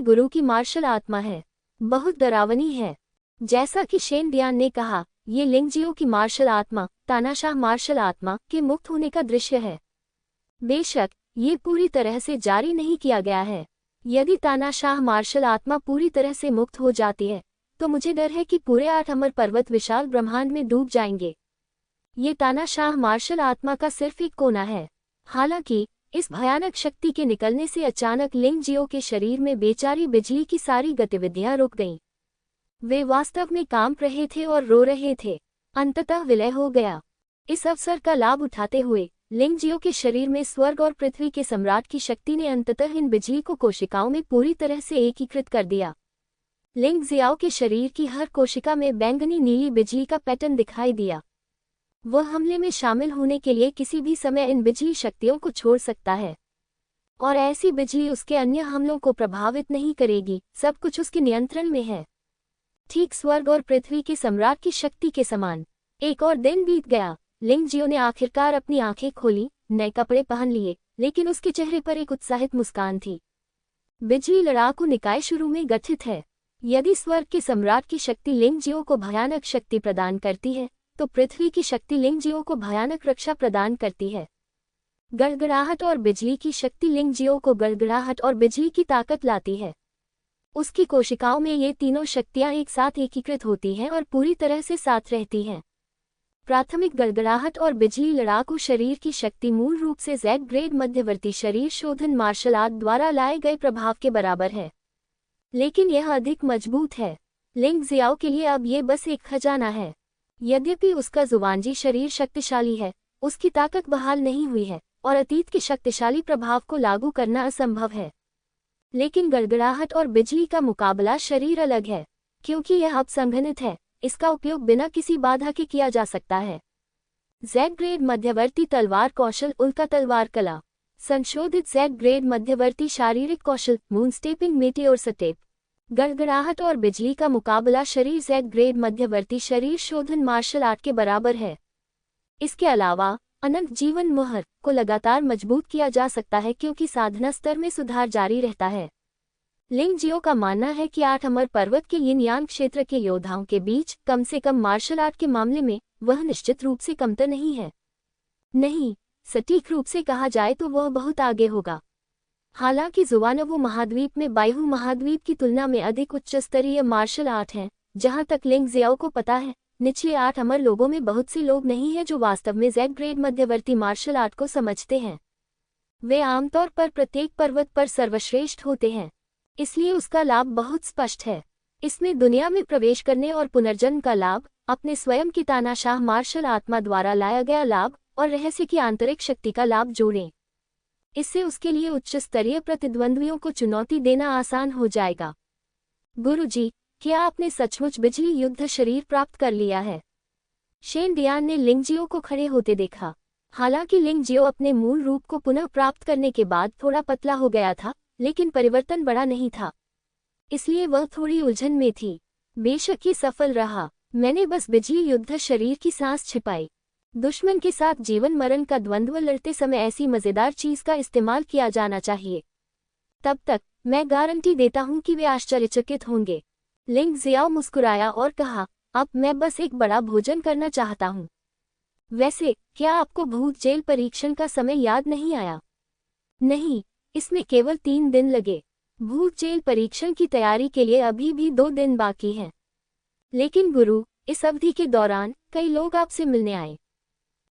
गुरु की मार्शल आत्मा है? बहुत डरावनी है। जैसा कि शेन दियान ने कहा, ये लिंग जियो की मार्शल आत्मा, तानाशाह मार्शल आत्मा के मुक्त होने का दृश्य है। बेशक ये पूरी तरह से जारी नहीं किया गया है। यदि तानाशाह मार्शल आत्मा पूरी तरह से मुक्त हो जाती है तो मुझे डर है कि पूरे 8 अमर पर्वत विशाल ब्रह्मांड में डूब जाएंगे। ये तानाशाह मार्शल आत्मा का सिर्फ एक कोना है। हालांकि इस भयानक शक्ति के निकलने से अचानक लिंग जियो के शरीर में बेचारी बिजली की सारी गतिविधियां रुक गईं। वे वास्तव में कांप रहे थे और रो रहे थे। अंततः विलय हो गया। इस अवसर का लाभ उठाते हुए लिंग जियो के शरीर में स्वर्ग और पृथ्वी के सम्राट की शक्ति ने अंततः इन बिजली को कोशिकाओं में पूरी तरह से एकीकृत कर दिया। लिंग जियाओ के शरीर की हर कोशिका में बैंगनी नीली बिजली का पैटर्न दिखाई दिया। वह हमले में शामिल होने के लिए किसी भी समय इन बिजली शक्तियों को छोड़ सकता है, और ऐसी बिजली उसके अन्य हमलों को प्रभावित नहीं करेगी। सब कुछ उसके नियंत्रण में है, ठीक स्वर्ग और पृथ्वी के सम्राट की शक्ति के समान। एक और दिन बीत गया। लिंग जियो ने आखिरकार अपनी आंखें खोली, नए कपड़े पहन लिए, लेकिन उसके चेहरे पर एक उत्साहित मुस्कान थी। बिजली लड़ाकू निकाय शुरू में गठित है। यदि स्वर्ग के सम्राट की शक्ति लिंग जियो को भयानक शक्ति प्रदान करती है, तो पृथ्वी की शक्ति लिंग जियो को भयानक रक्षा प्रदान करती है। गड़गड़ाहट और बिजली की शक्ति लिंग जियो को गड़गड़ाहट और बिजली की ताकत लाती है। उसकी कोशिकाओं में ये तीनों शक्तियां एक साथ एकीकृत होती हैं और पूरी तरह से साथ रहती हैं। प्राथमिक गड़गड़ाहट और बिजली लड़ाकू शरीर की शक्ति मूल रूप से Z ग्रेड मध्यवर्ती शरीर शोधन मार्शल आर्ट द्वारा लाए गए प्रभाव के बराबर है, लेकिन यह अधिक मजबूत है। लिंग जियाओ के लिए अब ये बस एक खजाना है। यद्यपि उसका जुबानजी शरीर शक्तिशाली है, उसकी ताकत बहाल नहीं हुई है और अतीत के शक्तिशाली प्रभाव को लागू करना असंभव है। लेकिन गड़गड़ाहट और बिजली का मुकाबला शरीर अलग है, क्योंकि यह अब संघनित है। इसका उपयोग बिना किसी बाधा के किया जा सकता है। Z ग्रेड मध्यवर्ती तलवार कौशल उल्का तलवार कला, संशोधित Z ग्रेड मध्यवर्ती शारीरिक कौशल मून स्टेपिंग मेटेओर स्टेप। गड़गड़ाहट और बिजली का मुकाबला शरीर Z ग्रेड मध्यवर्ती शरीर शोधन मार्शल आर्ट के बराबर है। इसके अलावा अनंत जीवन मुहर को लगातार मजबूत किया जा सकता है, क्योंकि साधना स्तर में सुधार जारी रहता है। लिंग जियो का मानना है कि 8 अमर पर्वत के यिन यान क्षेत्र के योद्धाओं के बीच कम से कम मार्शल आर्ट के मामले में वह निश्चित रूप से कमतर नहीं है। नहीं, सटीक रूप से कहा जाए तो वह बहुत आगे होगा। हालांकि जुवानवो महाद्वीप में बायहू महाद्वीप की तुलना में अधिक उच्च स्तरीय मार्शल आर्ट हैं। जहां तक लिंग जियाओ को पता है, निचले 8 अमर लोगों में बहुत से लोग नहीं हैं जो वास्तव में Z ग्रेड मध्यवर्ती मार्शल आर्ट को समझते हैं। वे आमतौर पर प्रत्येक पर्वत पर सर्वश्रेष्ठ होते हैं, इसलिए उसका लाभ बहुत स्पष्ट है। इसमें दुनिया में प्रवेश करने और पुनर्जन्म का लाभ, अपने स्वयं की तानाशाह मार्शल आत्मा द्वारा लाया गया लाभ और रहस्य की आंतरिक शक्ति का लाभ जोड़ें। इससे उसके लिए उच्च स्तरीय प्रतिद्वंद्वियों को चुनौती देना आसान हो जाएगा। गुरुजी, क्या आपने सचमुच बिजली युद्ध शरीर प्राप्त कर लिया है? शेन डियान ने लिंग जियो को खड़े होते देखा। हालांकि लिंग जियो अपने मूल रूप को पुनः प्राप्त करने के बाद थोड़ा पतला हो गया था, लेकिन परिवर्तन बड़ा नहीं था, इसलिए वह थोड़ी उलझन में थी। बेशक ये सफल रहा। मैंने बस बिजली युद्ध शरीर की सांस छिपाई। दुश्मन के साथ जीवन मरण का द्वंद्व लड़ते समय ऐसी मजेदार चीज का इस्तेमाल किया जाना चाहिए। तब तक मैं गारंटी देता हूं कि वे आश्चर्यचकित होंगे। लिंग जियाओ मुस्कुराया और कहा, अब मैं बस एक बड़ा भोजन करना चाहता हूं। वैसे क्या आपको भूत जेल परीक्षण का समय याद नहीं आया? नहीं, इसमें केवल 3 दिन लगे। भूत जेल परीक्षण की तैयारी के लिए अभी भी 2 दिन बाकी हैं। लेकिन गुरु, इस अवधि के दौरान कई लोग आपसे मिलने आए।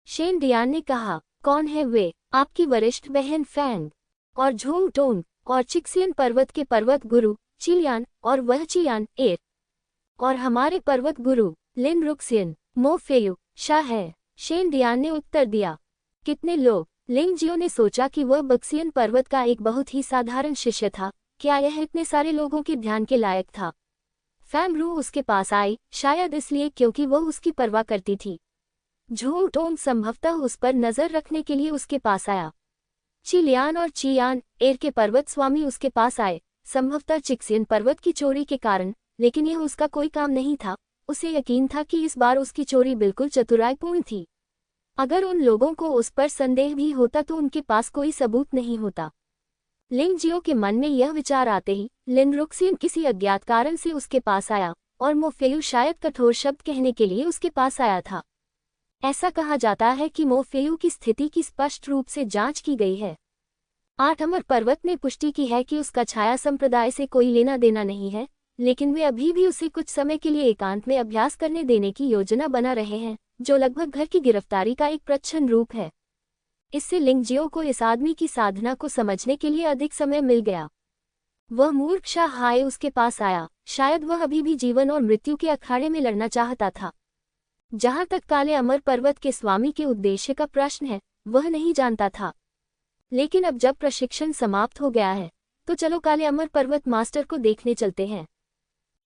शेन डियान ने कहा, कौन है वे? आपकी वरिष्ठ बहन फैंग और झोंग टोंग और चिक्सियन पर्वत के पर्वत गुरु चिलियान और वह चियान एर और हमारे पर्वत गुरु लिन रुक्सियन मो फेयू शाह है। शेन डियान ने उत्तर दिया। कितने लोग? लिंग जियो ने सोचा कि वह बक्सियन पर्वत का एक बहुत ही साधारण शिष्य था। क्या यह इतने सारे लोगों के ध्यान के लायक था? फैंग रू उसके पास आई, शायद इसलिए क्योंकि वह उसकी परवाह करती थी। झोंग टोंग संभवतः उस पर नजर रखने के लिए उसके पास आया। चिलियान और चियान एर के पर्वत स्वामी उसके पास आए, संभवतः चिक्सियन पर्वत की चोरी के कारण, लेकिन यह उसका कोई काम नहीं था। उसे यकीन था कि इस बार उसकी चोरी बिल्कुल चतुराईपूर्ण थी। अगर उन लोगों को उस पर संदेह भी होता तो उनके पास कोई सबूत नहीं होता। लिंग जियो के मन में यह विचार आते ही लिन रुक्सियन किसी अज्ञात कारण से उसके पास आया और मो फेयू शायद कठोर शब्द कहने के लिए उसके पास आया था। ऐसा कहा जाता है कि मो फेयू की स्थिति की स्पष्ट रूप से जांच की गई है। 8 अमर पर्वत ने पुष्टि की है कि उसका छाया संप्रदाय से कोई लेना देना नहीं है, लेकिन वे अभी भी उसे कुछ समय के लिए एकांत में अभ्यास करने देने की योजना बना रहे हैं, जो लगभग घर की गिरफ्तारी का एक प्रच्छन्न रूप है। इससे लिंग जियो को इस आदमी की साधना को समझने के लिए अधिक समय मिल गया। वह मूर्ख शाह हाय उसके पास आया। शायद वह अभी भी जीवन और मृत्यु के अखाड़े में लड़ना चाहता था। जहां तक काले अमर पर्वत के स्वामी के उद्देश्य का प्रश्न है, वह नहीं जानता था। लेकिन अब जब प्रशिक्षण समाप्त हो गया है, तो चलो काले अमर पर्वत मास्टर को देखने चलते हैं।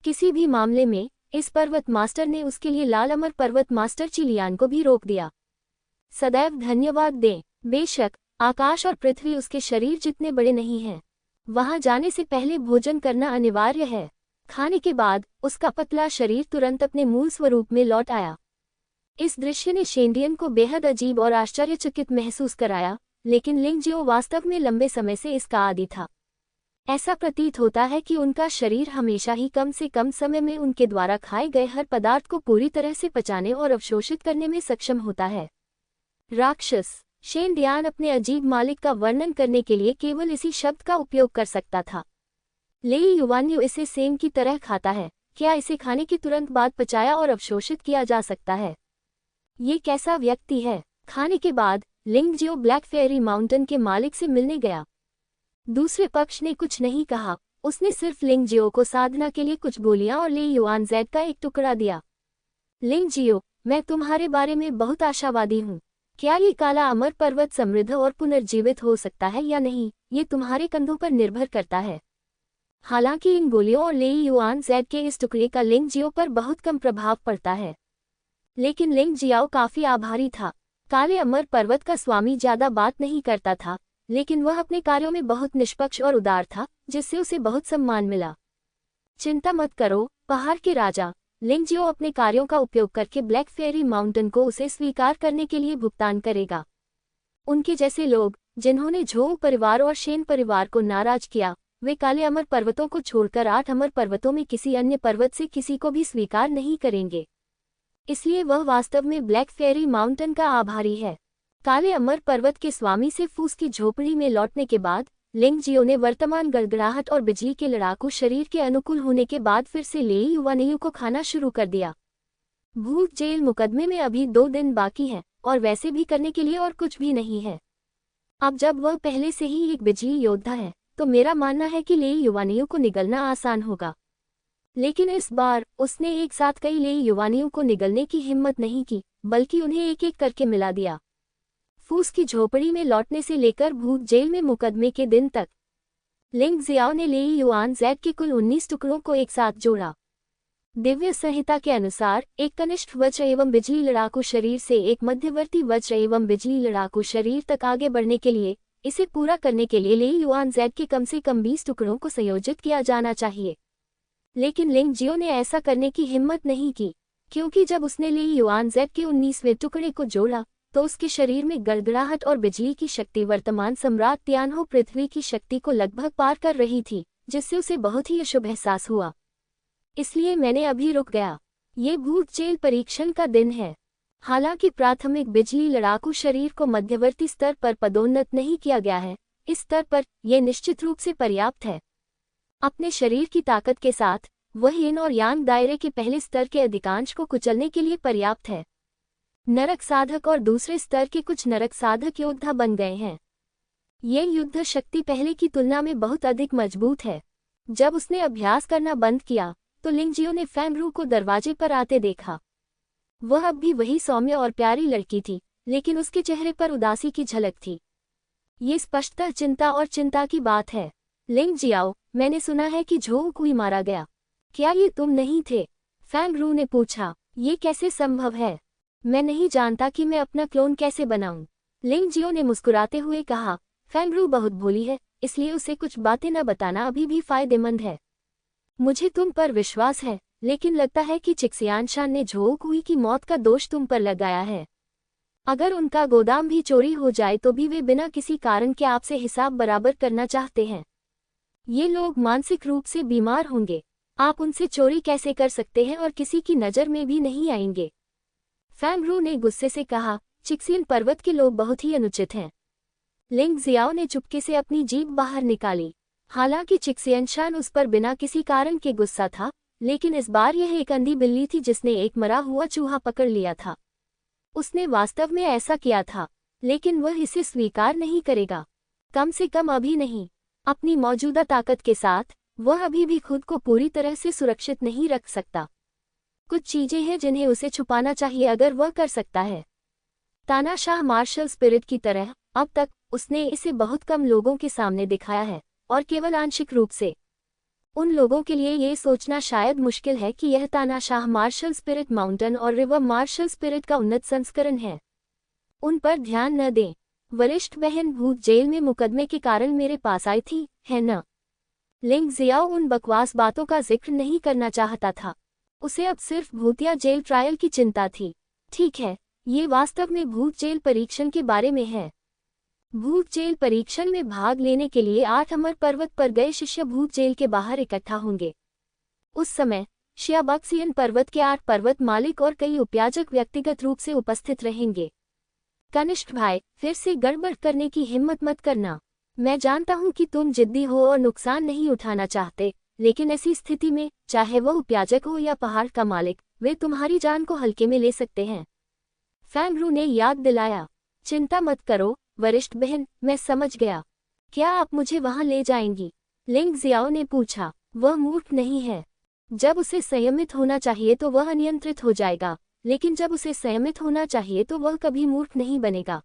किसी भी मामले में इस पर्वत मास्टर ने उसके लिए लाल अमर पर्वत मास्टर चिलियान को भी रोक दिया। सदैव धन्यवाद दें। बेशक आकाश और पृथ्वी उसके शरीर जितने बड़े नहीं हैं। वहां जाने से पहले भोजन करना अनिवार्य है। खाने के बाद उसका पतला शरीर तुरंत अपने मूल स्वरूप में लौट आया। इस दृश्य ने शेंडियन को बेहद अजीब और आश्चर्यचकित महसूस कराया, लेकिन लिंगजियो वास्तव में लंबे समय से इसका आदी था। ऐसा प्रतीत होता है कि उनका शरीर हमेशा ही कम से कम समय में उनके द्वारा खाए गए हर पदार्थ को पूरी तरह से पचाने और अवशोषित करने में सक्षम होता है। राक्षस। शेंडियान अपने अजीब मालिक का वर्णन करने के लिए केवल इसी शब्द का उपयोग कर सकता था। लेई युवान्यू इसे सेम की तरह खाता है। क्या इसे खाने के तुरंत बाद पचाया और अवशोषित किया जा सकता है? ये कैसा व्यक्ति है? खाने के बाद लिंगजियो ब्लैक फेयरी माउंटेन के मालिक से मिलने गया। दूसरे पक्ष ने कुछ नहीं कहा। उसने सिर्फ लिंगजियो को साधना के लिए कुछ गोलियां और लेई युआन जेड का एक टुकड़ा दिया। लिंगजियो, मैं तुम्हारे बारे में बहुत आशावादी हूँ। क्या ये काला अमर पर्वत समृद्ध और पुनर्जीवित हो सकता है या नहीं, ये तुम्हारे कंधों पर निर्भर करता है। हालांकि इन गोलियों और लेई युआन जेड के इस टुकड़े का लिंगजियो पर बहुत कम प्रभाव पड़ता है, लेकिन लिंगजियाओ काफी आभारी था। काले अमर पर्वत का स्वामी ज्यादा बात नहीं करता था, लेकिन वह अपने कार्यों में बहुत निष्पक्ष और उदार था, जिससे उसे बहुत सम्मान मिला। चिंता मत करो, पहाड़ के राजा। लिंगजियो अपने कार्यों का उपयोग करके ब्लैक फेयरी माउंटेन को उसे स्वीकार करने के लिए भुगतान करेगा। उनके जैसे लोग, जिन्होंने झोंग परिवार और शेन परिवार को नाराज किया, वे काले अमर पर्वतों को छोड़कर 8 अमर पर्वतों में किसी अन्य पर्वत से किसी को भी स्वीकार नहीं करेंगे। इसलिए वह वास्तव में ब्लैक फेयरी माउंटेन का आभारी है। काले अमर पर्वत के स्वामी से फूस की झोपड़ी में लौटने के बाद लिंगजियो ने वर्तमान गड़गड़ाहट और बिजली के लड़ाकू शरीर के अनुकूल होने के बाद फिर से लेई युवानियु को खाना शुरू कर दिया। भूत जेल मुकदमे में अभी 2 दिन बाकी हैं, और वैसे भी करने के लिए और कुछ भी नहीं है। अब जब वह पहले से ही एक बिजली योद्धा है, तो मेरा मानना है कि लेई युवानियु को निगलना आसान होगा। लेकिन इस बार उसने एक साथ कई लेई युवानियों को निगलने की हिम्मत नहीं की, बल्कि उन्हें एक एक करके मिला दिया। फूस की झोपड़ी में लौटने से लेकर भूत जेल में मुकदमे के दिन तक लिंगजियाओ ने लेई युआन जेड के कुल 19 टुकड़ों को एक साथ जोड़ा। दिव्य संहिता के अनुसार एक कनिष्ठ वज्र एवं बिजली लड़ाकू शरीर से एक मध्यवर्ती वज्र एवं बिजली लड़ाकू शरीर तक आगे बढ़ने के लिए इसे पूरा करने के लिए लेई युआन जेड के कम से कम 20 टुकड़ों को संयोजित किया जाना चाहिए। लेकिन लिंगजियो ने ऐसा करने की हिम्मत नहीं की, क्योंकि जब उसने लेई युआन जेड के 19वें टुकड़े को जोड़ा तो उसके शरीर में गड़गड़ाहट और बिजली की शक्ति वर्तमान सम्राट तियानहो पृथ्वी की शक्ति को लगभग पार कर रही थी, जिससे उसे बहुत ही अशुभ एहसास हुआ। इसलिए मैंने अभी रुक गया। ये भूत जेल परीक्षण का दिन है। हालांकि प्राथमिक बिजली लड़ाकू शरीर को मध्यवर्ती स्तर पर पदोन्नत नहीं किया गया है, इस स्तर पर यह निश्चित रूप से पर्याप्त है। अपने शरीर की ताकत के साथ वह यिन और यांग दायरे के पहले स्तर के अधिकांश को कुचलने के लिए पर्याप्त है। नरक साधक और दूसरे स्तर के कुछ नरक साधक योद्धा बन गए हैं। ये युद्ध शक्ति पहले की तुलना में बहुत अधिक मजबूत है। जब उसने अभ्यास करना बंद किया तो लिंगजियो ने फैंगरू को दरवाजे पर आते देखा। वह अब भी वही सौम्य और प्यारी लड़की थी, लेकिन उसके चेहरे पर उदासी की झलक थी। ये स्पष्टतः चिंता और चिंता की बात है। लिंगजियाओ, मैंने सुना है कि झोंग कुई मारा गया। क्या ये तुम नहीं थे? फैंगरू ने पूछा। ये कैसे संभव है? मैं नहीं जानता कि मैं अपना क्लोन कैसे बनाऊं। लिंगजियो ने मुस्कुराते हुए कहा। फैंगरू बहुत भोली है, इसलिए उसे कुछ बातें न बताना अभी भी फायदेमंद है। मुझे तुम पर विश्वास है, लेकिन लगता है कि चिक्सियानशान ने झोंग कुई की मौत का दोष तुम पर लगाया है। अगर उनका गोदाम भी चोरी हो जाए तो भी वे बिना किसी कारण के आपसे हिसाब बराबर करना चाहते हैं। ये लोग मानसिक रूप से बीमार होंगे। आप उनसे चोरी कैसे कर सकते हैं और किसी की नज़र में भी नहीं आएंगे? फैंगरू ने गुस्से से कहा। चिक्सियन पर्वत के लोग बहुत ही अनुचित हैं। लिंगजियाओ ने चुपके से अपनी जीभ बाहर निकाली। हालांकि चिक्सियनशान उस पर बिना किसी कारण के गुस्सा था, लेकिन इस बार यह एक अंधी बिल्ली थी जिसने एक मरा हुआ चूहा पकड़ लिया था। उसने वास्तव में ऐसा किया था, लेकिन वह इसे स्वीकार नहीं करेगा, कम से कम अभी नहीं। अपनी मौजूदा ताकत के साथ वह अभी भी खुद को पूरी तरह से सुरक्षित नहीं रख सकता। कुछ चीजें हैं जिन्हें उसे छुपाना चाहिए अगर वह कर सकता है। तानाशाह मार्शल स्पिरिट की तरह अब तक उसने इसे बहुत कम लोगों के सामने दिखाया है, और केवल आंशिक रूप से। उन लोगों के लिए ये सोचना शायद मुश्किल है कि यह तानाशाह मार्शल स्पिरिट माउंटेन और रिवर मार्शल स्पिरिट का उन्नत संस्करण है। उन पर ध्यान न दें। वरिष्ठ बहन भूत जेल में मुकदमे के कारण मेरे पास आई थी, है न? लिंग जियाओ उन बकवास बातों का जिक्र नहीं करना चाहता था। उसे अब सिर्फ भूतिया जेल ट्रायल की चिंता थी। ठीक है, ये वास्तव में भूत जेल परीक्षण के बारे में है। भूत जेल परीक्षण में भाग लेने के लिए 8 अमर पर्वत पर गए शिष्य भूत जेल के बाहर इकट्ठा होंगे। उस समय शियाबक्सियन पर्वत के 8 पर्वत मालिक और कई उपयाजक व्यक्तिगत रूप से उपस्थित रहेंगे। कनिष्ठ भाई, फिर से गड़बड़ करने की हिम्मत मत करना। मैं जानता हूं कि तुम जिद्दी हो और नुकसान नहीं उठाना चाहते, लेकिन ऐसी स्थिति में चाहे वह उपयाजक हो या पहाड़ का मालिक, वे तुम्हारी जान को हल्के में ले सकते हैं। फैंगरू ने याद दिलाया। चिंता मत करो वरिष्ठ बहन, मैं समझ गया। क्या आप मुझे वहां ले जाएंगी? लिंग जियाओ ने पूछा। वह मूर्ख नहीं है। जब उसे संयमित होना चाहिए तो वह अनियंत्रित हो जाएगा, लेकिन जब उसे संयमित होना चाहिए तो वह कभी मूर्ख नहीं बनेगा।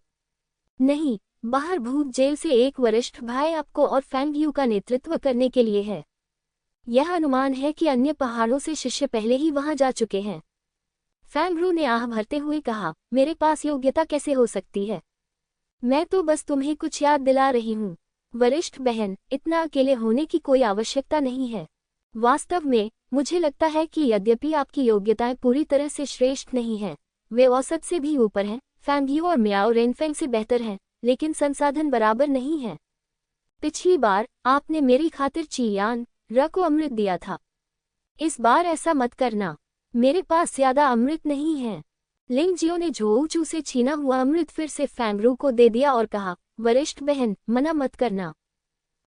नहीं, बाहर भूत जेल से एक वरिष्ठ भाई आपको और फैंगयू का नेतृत्व करने के लिए है। यह अनुमान है कि अन्य पहाड़ों से शिष्य पहले ही वहां जा चुके हैं। फैंगरू ने आह भरते हुए कहा, मेरे पास योग्यता कैसे हो सकती है? मैं तो बस तुम्हें कुछ याद दिला रही हूँ। वरिष्ठ बहन, इतना अकेले होने की कोई आवश्यकता नहीं है। वास्तव में मुझे लगता है कि यद्यपि आपकी योग्यताएं पूरी तरह से श्रेष्ठ नहीं हैं, वे औसत से भी ऊपर हैं। फैंगयू और मियाओ रेनफेंग से बेहतर हैं, लेकिन संसाधन बराबर नहीं हैं। पिछली बार आपने मेरी खातिर चियान र को अमृत दिया था। इस बार ऐसा मत करना। मेरे पास ज्यादा अमृत नहीं है। लिंग जियो ने झोऊचू से छीना हुआ अमृत फिर से फैंगरू को दे दिया और कहा, वरिष्ठ बहन, मना मत करना।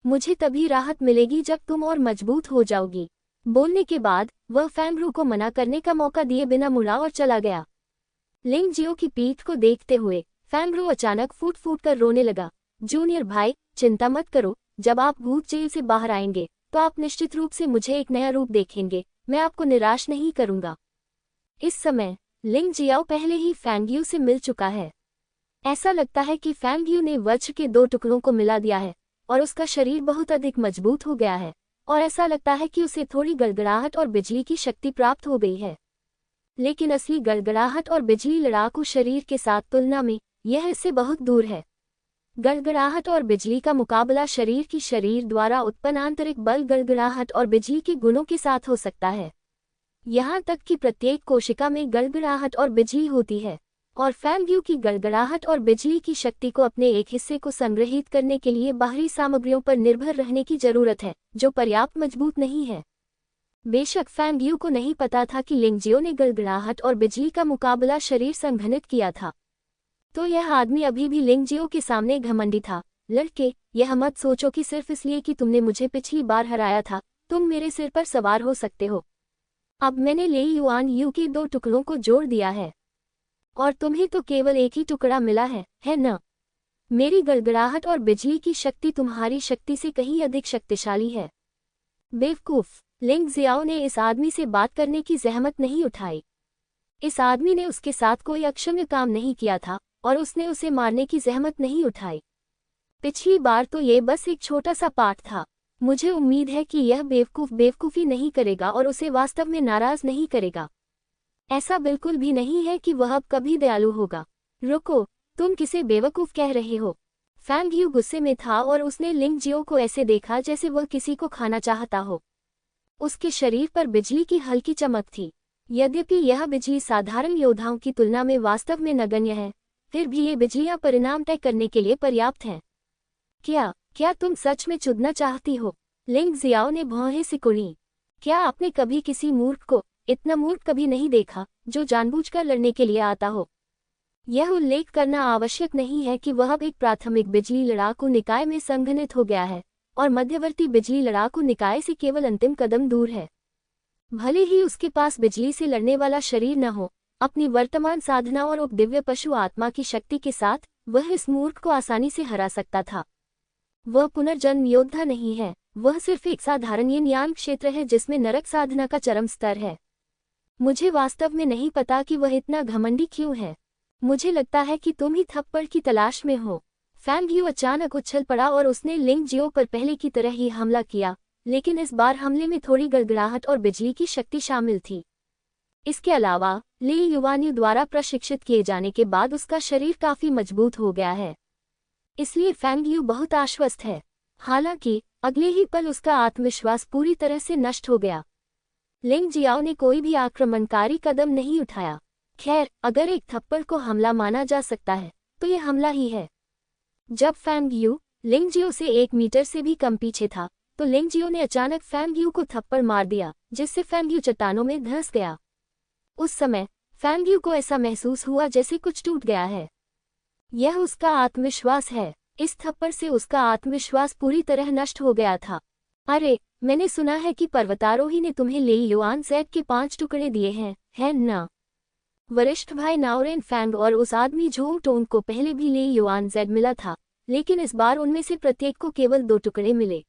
मुझे तभी राहत मिलेगी जब तुम और मजबूत हो जाओगी। बोलने के बाद वह फैंगरू को मना करने का मौका दिए बिना मुड़ा और चला गया। लिंग जियो की पीठ को देखते हुए फैंगरू अचानक फूट फूट कर रोने लगा। जूनियर भाई, चिंता मत करो। जब आप भूत जेल से बाहर आएंगे तो आप निश्चित रूप से मुझे एक नया रूप देखेंगे। मैं आपको निराश नहीं करूंगा। इस समय लिंग जियाओ पहले ही फैंगयू से मिल चुका है। ऐसा लगता है कि फैंगयू ने वज्र के 2 टुकड़ों को मिला दिया है और उसका शरीर बहुत अधिक मजबूत हो गया है, और ऐसा लगता है कि उसे थोड़ी गड़गड़ाहट और बिजली की शक्ति प्राप्त हो गई है। लेकिन असली गड़गड़ाहट और बिजली लड़ाकू शरीर के साथ तुलना में यह इससे बहुत दूर है। गड़गड़ाहट और बिजली का मुकाबला शरीर की शरीर द्वारा उत्पन्न आंतरिक बल गड़गड़ाहट और बिजली के गुणों के साथ हो सकता है। यहाँ तक कि प्रत्येक कोशिका में गड़गड़ाहट और बिजली होती है, और फैंगयू की गड़गड़ाहट और बिजली की शक्ति को अपने एक हिस्से को संग्रहित करने के लिए बाहरी सामग्रियों पर निर्भर रहने की जरूरत है, जो पर्याप्त मजबूत नहीं है। बेशक फैंगयू को नहीं पता था कि लिंगजियो ने गड़गड़ाहट और बिजली का मुकाबला शरीर संघनित किया था, तो यह आदमी अभी भी लिंगजियो के सामने घमंडी था। लड़के, यह मत सोचो कि सिर्फ इसलिए कि तुमने मुझे पिछली बार हराया था, तुम मेरे सिर पर सवार हो सकते हो। अब मैंने ले युआन यू के 2 टुकड़ों को जोड़ दिया है, और तुम्हें तो केवल एक ही टुकड़ा मिला है न? मेरी गड़गड़ाहट और बिजली की शक्ति तुम्हारी शक्ति से कहीं अधिक शक्तिशाली है। बेवकूफ, लिंग जियाओ ने इस आदमी से बात करने की जहमत नहीं उठाई। इस आदमी ने उसके साथ कोई अक्षम्य काम नहीं किया था, और उसने उसे मारने की जहमत नहीं उठाई। पिछली बार तो ये बस एक छोटा सा पाठ था। मुझे उम्मीद है कि यह बेवकूफ बेवकूफ़ी नहीं करेगा और उसे वास्तव में नाराज नहीं करेगा। ऐसा बिल्कुल भी नहीं है कि वह अब कभी दयालु होगा। रुको, तुम किसे बेवकूफ कह रहे हो? फैंगयू गुस्से में था और उसने लिंग जियो को ऐसे देखा जैसे वह किसी को खाना चाहता हो। उसके शरीर पर बिजली की हल्की चमक थी। यद्यपि यह बिजली साधारण योद्धाओं की तुलना में वास्तव में नगण्य है, फिर भी ये बिजलियां परिणाम तय करने के लिए पर्याप्त हैं। क्या तुम सच में चुदना चाहती हो? लिंग जियाओ ने भौहें सिकुड़ी। क्या आपने कभी किसी मूर्ख को इतना मूर्ख कभी नहीं देखा जो जानबूझकर लड़ने के लिए आता हो? यह उल्लेख करना आवश्यक नहीं है कि वह अब एक प्राथमिक बिजली लड़ाकू निकाय में संघनित हो गया है और मध्यवर्ती बिजली लड़ाकू निकाय से केवल अंतिम कदम दूर है। भले ही उसके पास बिजली से लड़ने वाला शरीर न हो, अपनी वर्तमान साधना और उपदिव्य पशु आत्मा की शक्ति के साथ वह इस मूर्ख को आसानी से हरा सकता था। वह पुनर्जन्म योद्धा नहीं है, वह सिर्फ एक साधारण यिन-यान क्षेत्र है जिसमें नरक साधना का चरम स्तर है। मुझे वास्तव में नहीं पता कि वह इतना घमंडी क्यों है। मुझे लगता है कि तुम ही थप्पड़ की तलाश में हो। फैंगयू अचानक उछल पड़ा और उसने लिंग जियो पर पहले की तरह ही हमला किया, लेकिन इस बार हमले में थोड़ी गड़गड़ाहट और बिजली की शक्ति शामिल थी। इसके अलावा ले युवानियों द्वारा प्रशिक्षित किए जाने के बाद उसका शरीर काफी मजबूत हो गया है, इसलिए फैंग यू बहुत आश्वस्त है। हालांकि अगले ही पल उसका आत्मविश्वास पूरी तरह से नष्ट हो गया। लिंग जियाओ ने कोई भी आक्रमणकारी कदम नहीं उठाया। खैर, अगर एक थप्पड़ को हमला माना जा सकता है तो ये हमला ही है। जब फैंग यू लिंग जियो से 1 मीटर से भी कम पीछे था तो लिंग जियो ने अचानक फैंग यू को थप्पड़ मार दिया, जिससे फैंग यू चट्टानों में धंस गया। उस समय फैंग यू को ऐसा महसूस हुआ जैसे कुछ टूट गया है। यह उसका आत्मविश्वास है। इस थप्पड़ से उसका आत्मविश्वास पूरी तरह नष्ट हो गया था। अरे, मैंने सुना है कि पर्वतारोही ने तुम्हें ले युआन ज़ेड के 5 टुकड़े दिए हैं, है ना? वरिष्ठ भाई नाओरेन फैंग और उस आदमी झोंग टोंग को पहले भी ले युआन ज़ेड मिला था, लेकिन इस बार उनमें से प्रत्येक को केवल 2 टुकड़े मिले।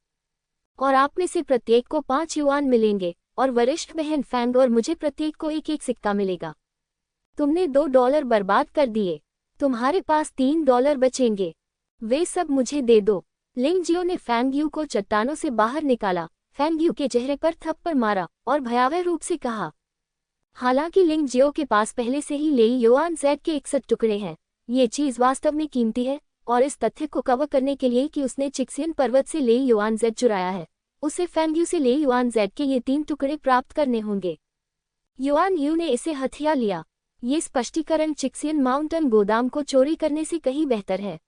और आप में से प्रत्येक को 5 युआन मिलेंगे, और वरिष्ठ बहन फैंग और मुझे प्रत्येक को एक सिक्का मिलेगा। तुमने $2 बर्बाद कर दिए। तुम्हारे पास $3 बचेंगे। वे सब मुझे दे दो। लिंग जियो ने फैंग यू को चट्टानों से बाहर निकाला, फैंग यू के चेहरे पर थप्पड़ मारा और भयावह रूप से कहा। हालांकि लिंग जियो के पास पहले से ही ले युआन ज़ेड के 61 टुकड़े हैं, ये चीज वास्तव में कीमती है, और इस तथ्य को कवर करने के लिए कि उसने चिक्सियन पर्वत से ले युआन ज़ेड चुराया है, उसे फैंग यू से ले युआन ज़ेड के ये 3 टुकड़े प्राप्त करने होंगे। युआन यू ने इसे हथिया लिया। ये स्पष्टीकरण चिक्सियन माउंटेन गोदाम को चोरी करने से कहीं बेहतर है।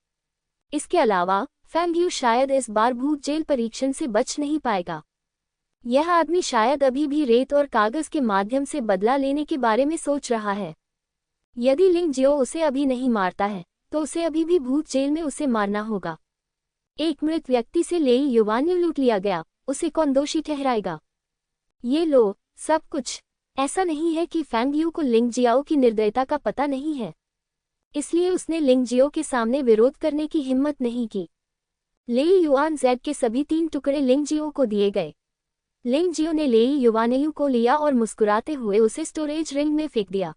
इसके अलावा फैंग यू शायद इस बार भूत जेल परीक्षण से बच नहीं पाएगा। यह आदमी शायद अभी भी रेत और कागज के माध्यम से बदला लेने के बारे में सोच रहा है। यदि लिंग जियो उसे अभी नहीं मारता है तो उसे अभी भी भूत जेल में उसे मारना होगा। एक मृत व्यक्ति से ले युवानियों लूट लिया गया, उसे कौन दोषी ठहराएगा? ये लो सब कुछ। ऐसा नहीं है कि फैंग यू को लिंग जियाओ की निर्दयता का पता नहीं है, इसलिए उसने लिंग जियो के सामने विरोध करने की हिम्मत नहीं की। ले युआन ज़ेड के सभी 3 टुकड़े लिंग जियो को दिए गए। लिंग जियो ने ले युवानियों को लिया और मुस्कुराते हुए उसे स्टोरेज रिंग में फेंक दिया।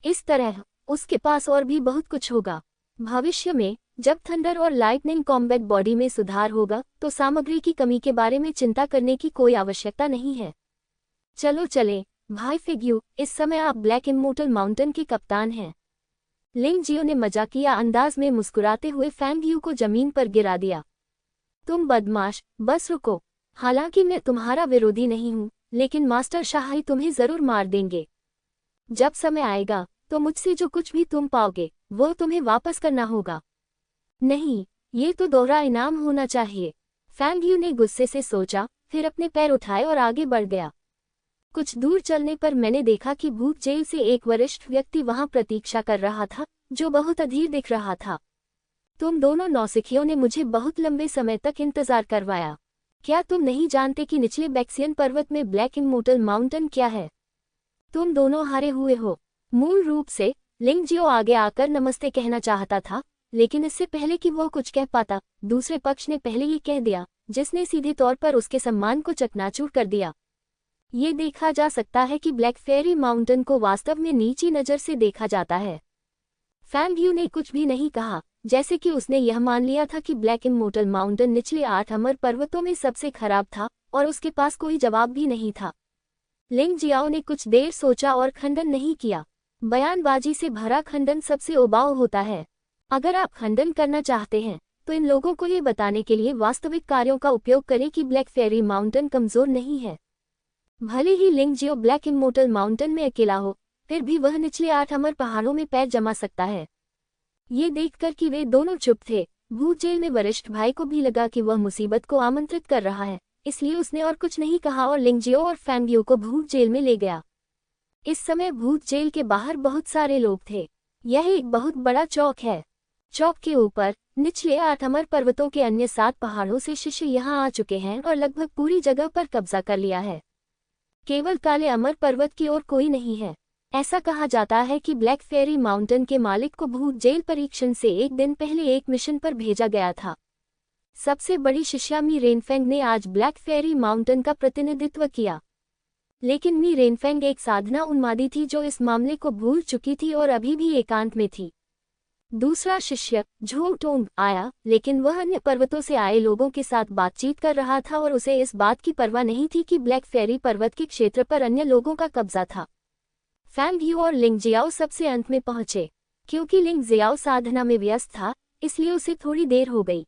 इस तरह उसके पास और भी बहुत कुछ होगा। भविष्य में जब थंडर और लाइटनिंग कॉम्बैट बॉडी में सुधार होगा तो सामग्री की कमी के बारे में चिंता करने की कोई आवश्यकता नहीं है। चलो चलें, भाई फिग्यू, इस समय आप ब्लैक इमोर्टल माउंटेन के कप्तान हैं। लिंग जियो ने मजाकिया अंदाज में मुस्कुराते हुए फैंग यू को जमीन पर गिरा दिया। तुम बदमाश, बस रुको। हालांकि मैं तुम्हारा विरोधी नहीं हूं, लेकिन मास्टर शाही तुम्हें जरूर मार देंगे। जब समय आएगा तो मुझसे जो कुछ भी तुम पाओगे वो तुम्हें वापस करना होगा। नहीं, ये तो दोहरा इनाम होना चाहिए। फैंग यू ने गुस्से से सोचा, फिर अपने पैर उठाए और आगे बढ़ गया। कुछ दूर चलने पर मैंने देखा कि भूत जेल से एक वरिष्ठ व्यक्ति वहां प्रतीक्षा कर रहा था, जो बहुत अधीर दिख रहा था। तुम दोनों नौसिखियों ने मुझे बहुत लंबे समय तक इंतजार करवाया। क्या तुम नहीं जानते कि निचले बैक्सियन पर्वत में ब्लैक इमोर्टल माउंटेन क्या है? तुम दोनों हारे हुए हो। मूल रूप से लिंग जियो आगे आकर नमस्ते कहना चाहता था, लेकिन इससे पहले कि वो कुछ कह पाता, दूसरे पक्ष ने पहले ही कह दिया, जिसने सीधे तौर पर उसके सम्मान को चकनाचूर कर दिया। ये देखा जा सकता है कि ब्लैक फेरी माउंटेन को वास्तव में नीची नज़र से देखा जाता है। फैंग यू ने कुछ भी नहीं कहा, जैसे कि उसने यह मान लिया था कि ब्लैक इमोर्टल माउंटेन निचले 8 अमर पर्वतों में सबसे खराब था, और उसके पास कोई जवाब भी नहीं था। लिंग जियाओ ने कुछ देर सोचा और खंडन नहीं किया। बयानबाजी से भरा खंडन सबसे उबाऊ होता है। अगर आप खंडन करना चाहते हैं तो इन लोगों को ये बताने के लिए वास्तविक कार्यों का उपयोग करें कि ब्लैक फेरी माउंटेन कमजोर नहीं है। भले ही लिंग जियो ब्लैक इमोर्टल माउंटेन में अकेला हो, फिर भी वह निचले 8 अमर पहाड़ों में पैर जमा सकता है। ये देखकर कि वे दोनों चुप थे, भूत जेल में वरिष्ठ भाई को भी लगा कि वह मुसीबत को आमंत्रित कर रहा है, इसलिए उसने और कुछ नहीं कहा और लिंग जियो और फैंग यू को भूत जेल में ले गया। इस समय भूत जेल के बाहर बहुत सारे लोग थे। यह एक बहुत बड़ा चौक है। चौक के ऊपर निचले 8 अमर पर्वतों के अन्य 7 पहाड़ों से शिष्य यहाँ आ चुके हैं और लगभग पूरी जगह पर कब्जा कर लिया है। केवल काले अमर पर्वत की ओर कोई नहीं है। ऐसा कहा जाता है कि ब्लैक फेरी माउंटेन के मालिक को भूत जेल परीक्षण से एक दिन पहले एक मिशन पर भेजा गया था। सबसे बड़ी शिष्या मी रेनफेंग ने आज ब्लैक फेरी माउंटेन का प्रतिनिधित्व किया, लेकिन मी रेनफेंग एक साधना उन्मादी थी जो इस मामले को भूल चुकी थी और अभी भी एकांत में थी। दूसरा शिष्य झोंगटोंग आया, लेकिन वह अन्य पर्वतों से आए लोगों के साथ बातचीत कर रहा था और उसे इस बात की परवाह नहीं थी कि ब्लैक फेरी पर्वत के क्षेत्र पर अन्य लोगों का कब्जा था। फैंग यू और लिंग जियाओ सबसे अंत में पहुंचे। क्योंकि लिंग जियाओ साधना में व्यस्त था, इसलिए उसे थोड़ी देर हो गई।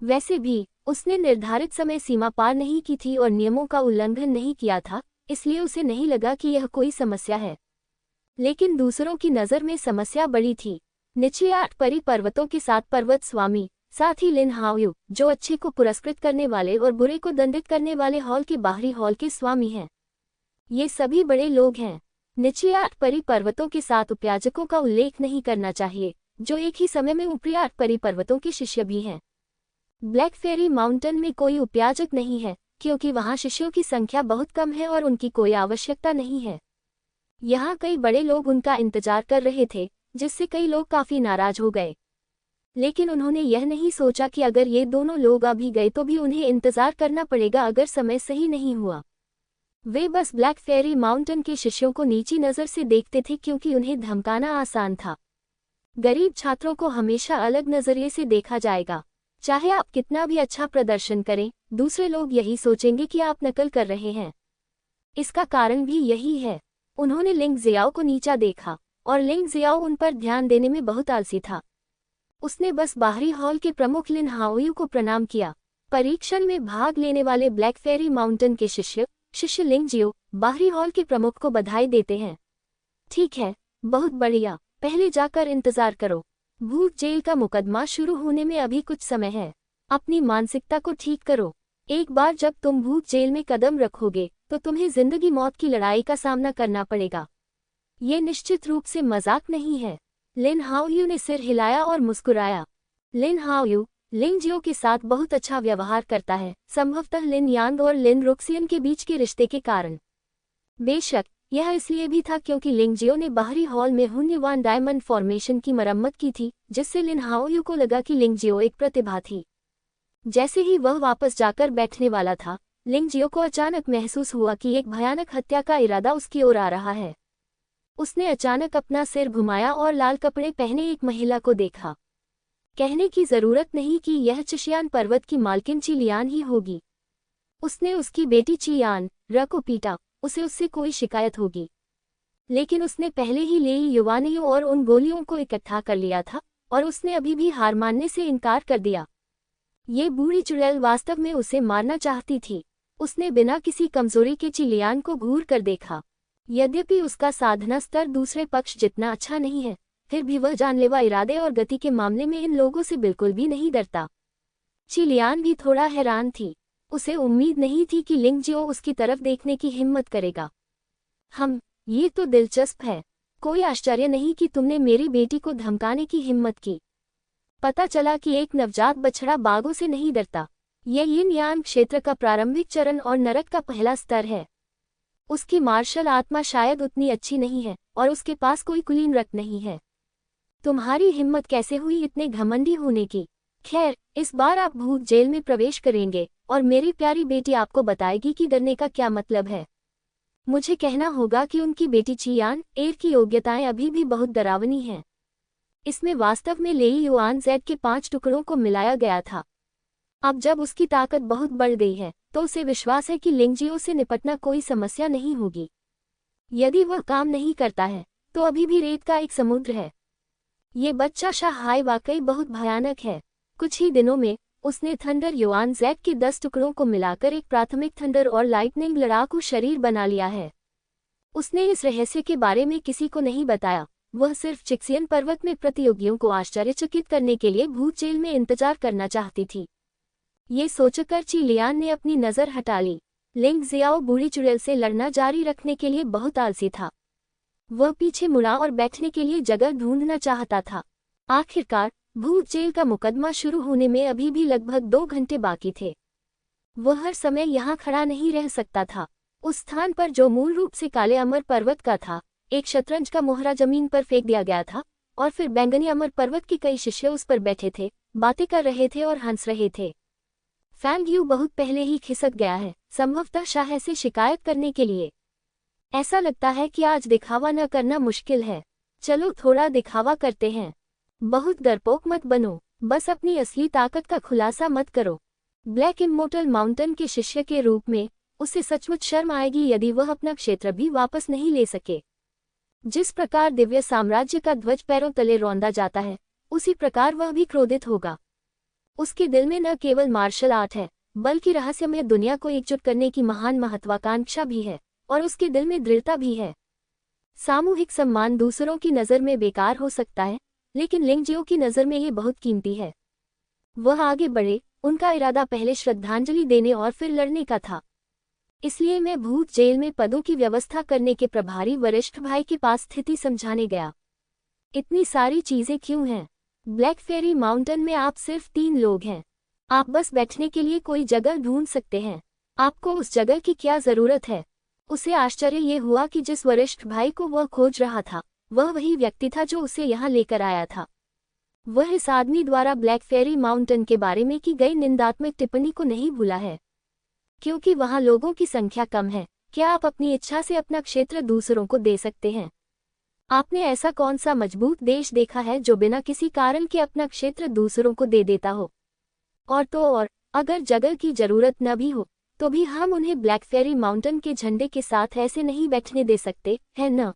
वैसे भी उसने निर्धारित समय सीमा पार नहीं की थी और नियमों का उल्लंघन नहीं किया था, इसलिए उसे नहीं लगा कि यह कोई समस्या है। लेकिन दूसरों की नज़र में समस्या बड़ी थी। निचले 8 परी पर्वतों के 7 पर्वत स्वामी, साथ ही लिन हाओयू, जो अच्छे को पुरस्कृत करने वाले और बुरे को दंडित करने वाले हॉल के बाहरी हॉल के स्वामी हैं। ये सभी बड़े लोग हैं। निचले 8 परी पर्वतों के 7 उपयाजकों का उल्लेख नहीं करना चाहिए, जो एक ही समय में ऊपरी 8 परी पर्वतों के शिष्य भी हैं। ब्लैक फेरी माउंटेन में कोई उपयाजक नहीं है, क्योंकि वहां शिष्यों की संख्या बहुत कम है और उनकी कोई आवश्यकता नहीं है। यहाँ कई बड़े लोग उनका इंतजार कर रहे थे, जिससे कई लोग काफी नाराज हो गए। लेकिन उन्होंने यह नहीं सोचा कि अगर ये दोनों लोग अभी गए तो भी उन्हें इंतजार करना पड़ेगा अगर समय सही नहीं हुआ। वे बस ब्लैक फेरी माउंटेन के शिष्यों को नीची नज़र से देखते थे क्योंकि उन्हें धमकाना आसान था। गरीब छात्रों को हमेशा अलग नजरिए से देखा जाएगा। चाहे आप कितना भी अच्छा प्रदर्शन करें, दूसरे लोग यही सोचेंगे कि आप नकल कर रहे हैं। इसका कारण भी यही है। उन्होंने लिंग जियाओ को नीचा देखा और लिंग जियाओ उन पर ध्यान देने में बहुत आलसी था। उसने बस बाहरी हॉल के प्रमुख लिन हाओयू को प्रणाम किया। परीक्षण में भाग लेने वाले ब्लैक फेरी माउंटेन के शिष्य लिंग जियो बाहरी हॉल के प्रमुख को बधाई देते हैं। ठीक है, बहुत बढ़िया, पहले जाकर इंतजार करो। भूत जेल का मुकदमा शुरू होने में अभी कुछ समय है। अपनी मानसिकता को ठीक करो। एक बार जब तुम भूत जेल में कदम रखोगे तो तुम्हें जिंदगी मौत की लड़ाई का सामना करना पड़ेगा। ये निश्चित रूप से मजाक नहीं है। लिन हाओयू ने सिर हिलाया और मुस्कुराया। लिन हाओयू लिंग जियो के साथ बहुत अच्छा व्यवहार करता है, संभवतः लिन यांग और लिन रुक्सियन के बीच के रिश्ते के कारण। बेशक यह इसलिए भी था क्योंकि लिंग जियो ने बाहरी हॉल में हुन्युवान डायमंड फॉर्मेशन की मरम्मत की थी, जिससे लिन हाओयू को लगा कि लिंग जियो एक प्रतिभा थी। जैसे ही वह वापस जाकर बैठने वाला था, लिंग जियो को अचानक महसूस हुआ कि एक भयानक हत्या का इरादा उसकी ओर आ रहा है। उसने अचानक अपना सिर घुमाया और लाल कपड़े पहने एक महिला को देखा। कहने की जरूरत नहीं कि यह चिशियान पर्वत की मालकिन चिलियान ही होगी। उसने उसकी बेटी चियान र को पीटा, उसे उससे कोई शिकायत होगी। लेकिन उसने पहले ही लेई युवानियों और उन गोलियों को इकट्ठा कर लिया था और उसने अभी भी हार मानने से इनकार कर दिया। ये बूढ़ी चुड़ैल वास्तव में उसे मारना चाहती थी। उसने बिना किसी कमजोरी के चिलियान को घूर कर देखा। यद्यपि उसका साधना स्तर दूसरे पक्ष जितना अच्छा नहीं है, फिर भी वह जानलेवा इरादे और गति के मामले में इन लोगों से बिल्कुल भी नहीं डरता। चिलियान भी थोड़ा हैरान थी। उसे उम्मीद नहीं थी कि लिंग जियो उसकी तरफ देखने की हिम्मत करेगा। ये तो दिलचस्प है। कोई आश्चर्य नहीं कि तुमने मेरी बेटी को धमकाने की हिम्मत की। पता चला कि एक नवजात बछड़ा बाघों से नहीं डरता। यह यिन यान क्षेत्र का प्रारंभिक चरण और नरक का पहला स्तर है। उसकी मार्शल आत्मा शायद उतनी अच्छी नहीं है और उसके पास कोई कुलीन रक्त नहीं है। तुम्हारी हिम्मत कैसे हुई इतने घमंडी होने की? खैर, इस बार आप भूत जेल में प्रवेश करेंगे और मेरी प्यारी बेटी आपको बताएगी कि डरने का क्या मतलब है। मुझे कहना होगा कि उनकी बेटी चियान एर की योग्यताएं अभी भी बहुत डरावनी हैं। इसमें वास्तव में लेई युआन जेड के 5 टुकड़ों को मिलाया गया था। अब जब उसकी ताकत बहुत बढ़ गई है तो उसे विश्वास है कि लिंग जियो से निपटना कोई समस्या नहीं होगी। यदि वह काम नहीं करता है तो अभी भी रेत का एक समुद्र है। ये बच्चा शाहाई वाकई बहुत भयानक है। कुछ ही दिनों में उसने थंडर युआन जेड के 10 टुकड़ों को मिलाकर एक प्राथमिक थंडर और लाइटनिंग लड़ाकू शरीर बना लिया है। उसने इस रहस्य के बारे में किसी को नहीं बताया। वह सिर्फ चिक्सियन पर्वत में प्रतियोगियों को आश्चर्यचकित करने के लिए भूत जेल में इंतजार करना चाहती थी। ये सोचकर चिलियान ने अपनी नज़र हटा ली। लिंग जियाओ बूढ़ी चुड़ैल से लड़ना जारी रखने के लिए बहुत आलसी था। वह पीछे मुड़ा और बैठने के लिए जगह ढूंढना चाहता था। आखिरकार भूत जेल का मुकदमा शुरू होने में अभी भी लगभग 2 घंटे बाकी थे। वह हर समय यहाँ खड़ा नहीं रह सकता था। उस स्थान पर जो मूल रूप से काले अमर पर्वत का था, एक शतरंज का मोहरा जमीन पर फेंक दिया गया था और फिर बैंगनी अमर पर्वत के कई शिष्य उस पर बैठे थे, बातें कर रहे थे और हंस रहे थे। फैंग यू बहुत पहले ही खिसक गया है, संभवतः शाह से शिकायत करने के लिए। ऐसा लगता है कि आज दिखावा न करना मुश्किल है। चलो थोड़ा दिखावा करते हैं। बहुत डरपोक मत बनो, बस अपनी असली ताकत का खुलासा मत करो। ब्लैक इमोर्टल माउंटेन के शिष्य के रूप में उसे सचमुच शर्म आएगी यदि वह अपना क्षेत्र भी वापस नहीं ले सके। जिस प्रकार दिव्य साम्राज्य का ध्वज पैरों तले रौंदा जाता है, उसी प्रकार वह भी क्रोधित होगा। उसके दिल में न केवल मार्शल आर्ट है, बल्कि रहस्यमय दुनिया को एकजुट करने की महान महत्वाकांक्षा भी है, और उसके दिल में दृढ़ता भी है। सामूहिक सम्मान दूसरों की नज़र में बेकार हो सकता है, लेकिन लिंगजियो की नज़र में ये बहुत कीमती है। वह आगे बढ़े, उनका इरादा पहले श्रद्धांजलि देने और फिर लड़ने का था। इसलिए मैं भूत जेल में पदों की व्यवस्था करने के प्रभारी वरिष्ठ भाई के पास स्थिति समझाने गया। इतनी सारी चीजें क्यों हैं? ब्लैक फेरी माउंटेन में आप सिर्फ 3 लोग हैं। आप बस बैठने के लिए कोई जगह ढूंढ सकते हैं। आपको उस जगह की क्या जरूरत है? उसे आश्चर्य ये हुआ कि जिस वरिष्ठ भाई को वह खोज रहा था, वह वही व्यक्ति था जो उसे यहाँ लेकर आया था। वह इस आदमी द्वारा ब्लैक फेरी माउंटेन के बारे में की गई निंदात्मक टिप्पणी को नहीं भूला है। क्योंकि वहाँ लोगों की संख्या कम है, क्या आप अपनी इच्छा से अपना क्षेत्र दूसरों को दे सकते हैं? आपने ऐसा कौन सा मजबूत देश देखा है जो बिना किसी कारण के अपना क्षेत्र दूसरों को दे देता हो? और तो और, अगर जगह की जरूरत न भी हो, तो भी हम उन्हें ब्लैक फेरी माउंटेन के झंडे के साथ ऐसे नहीं बैठने दे सकते, है न?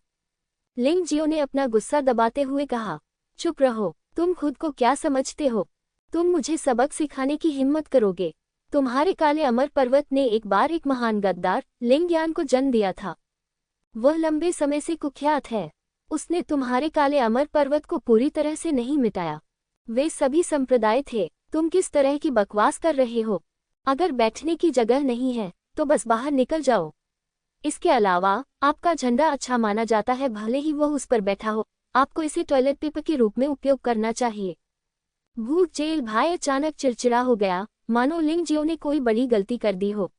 लिंगजियो ने अपना गुस्सा दबाते हुए कहा। चुप रहो, तुम खुद को क्या समझते हो? तुम मुझे सबक सिखाने की हिम्मत करोगे? तुम्हारे काले अमर पर्वत ने एक बार एक महान गद्दार लिंगयान को जन्म दिया था। वह लंबे समय से कुख्यात है। उसने तुम्हारे काले अमर पर्वत को पूरी तरह से नहीं मिटाया। वे सभी संप्रदाय थे। तुम किस तरह की बकवास कर रहे हो? अगर बैठने की जगह नहीं है, तो बस बाहर निकल जाओ। इसके अलावा, आपका झंडा अच्छा माना जाता है, भले ही वह उस पर बैठा हो। आपको इसे टॉयलेट पेपर के रूप में उपयोग करना चाहिए। भूत जेल भाई अचानक चिड़चिड़ा हो गया, मानो लिंगजियो ने कोई बड़ी गलती कर दी हो।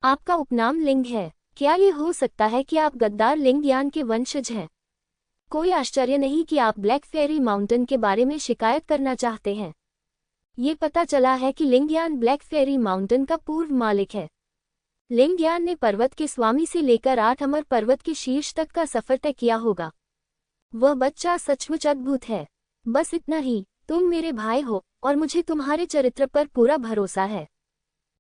आपका उपनाम लिंग है। क्या ये हो सकता है कि आप गद्दार लिंगयान के वंशज हैं? कोई आश्चर्य नहीं कि आप ब्लैक फेरी माउंटेन के बारे में शिकायत करना चाहते हैं। ये पता चला है कि लिंगयान ब्लैक फेरी माउंटेन का पूर्व मालिक है। लिंगयान ने पर्वत के स्वामी से लेकर 8 अमर पर्वत के शीर्ष तक का सफर तय किया होगा। वह बच्चा सचमुच अद्भुत है। बस इतना ही, तुम मेरे भाई हो और मुझे तुम्हारे चरित्र पर पूरा भरोसा है।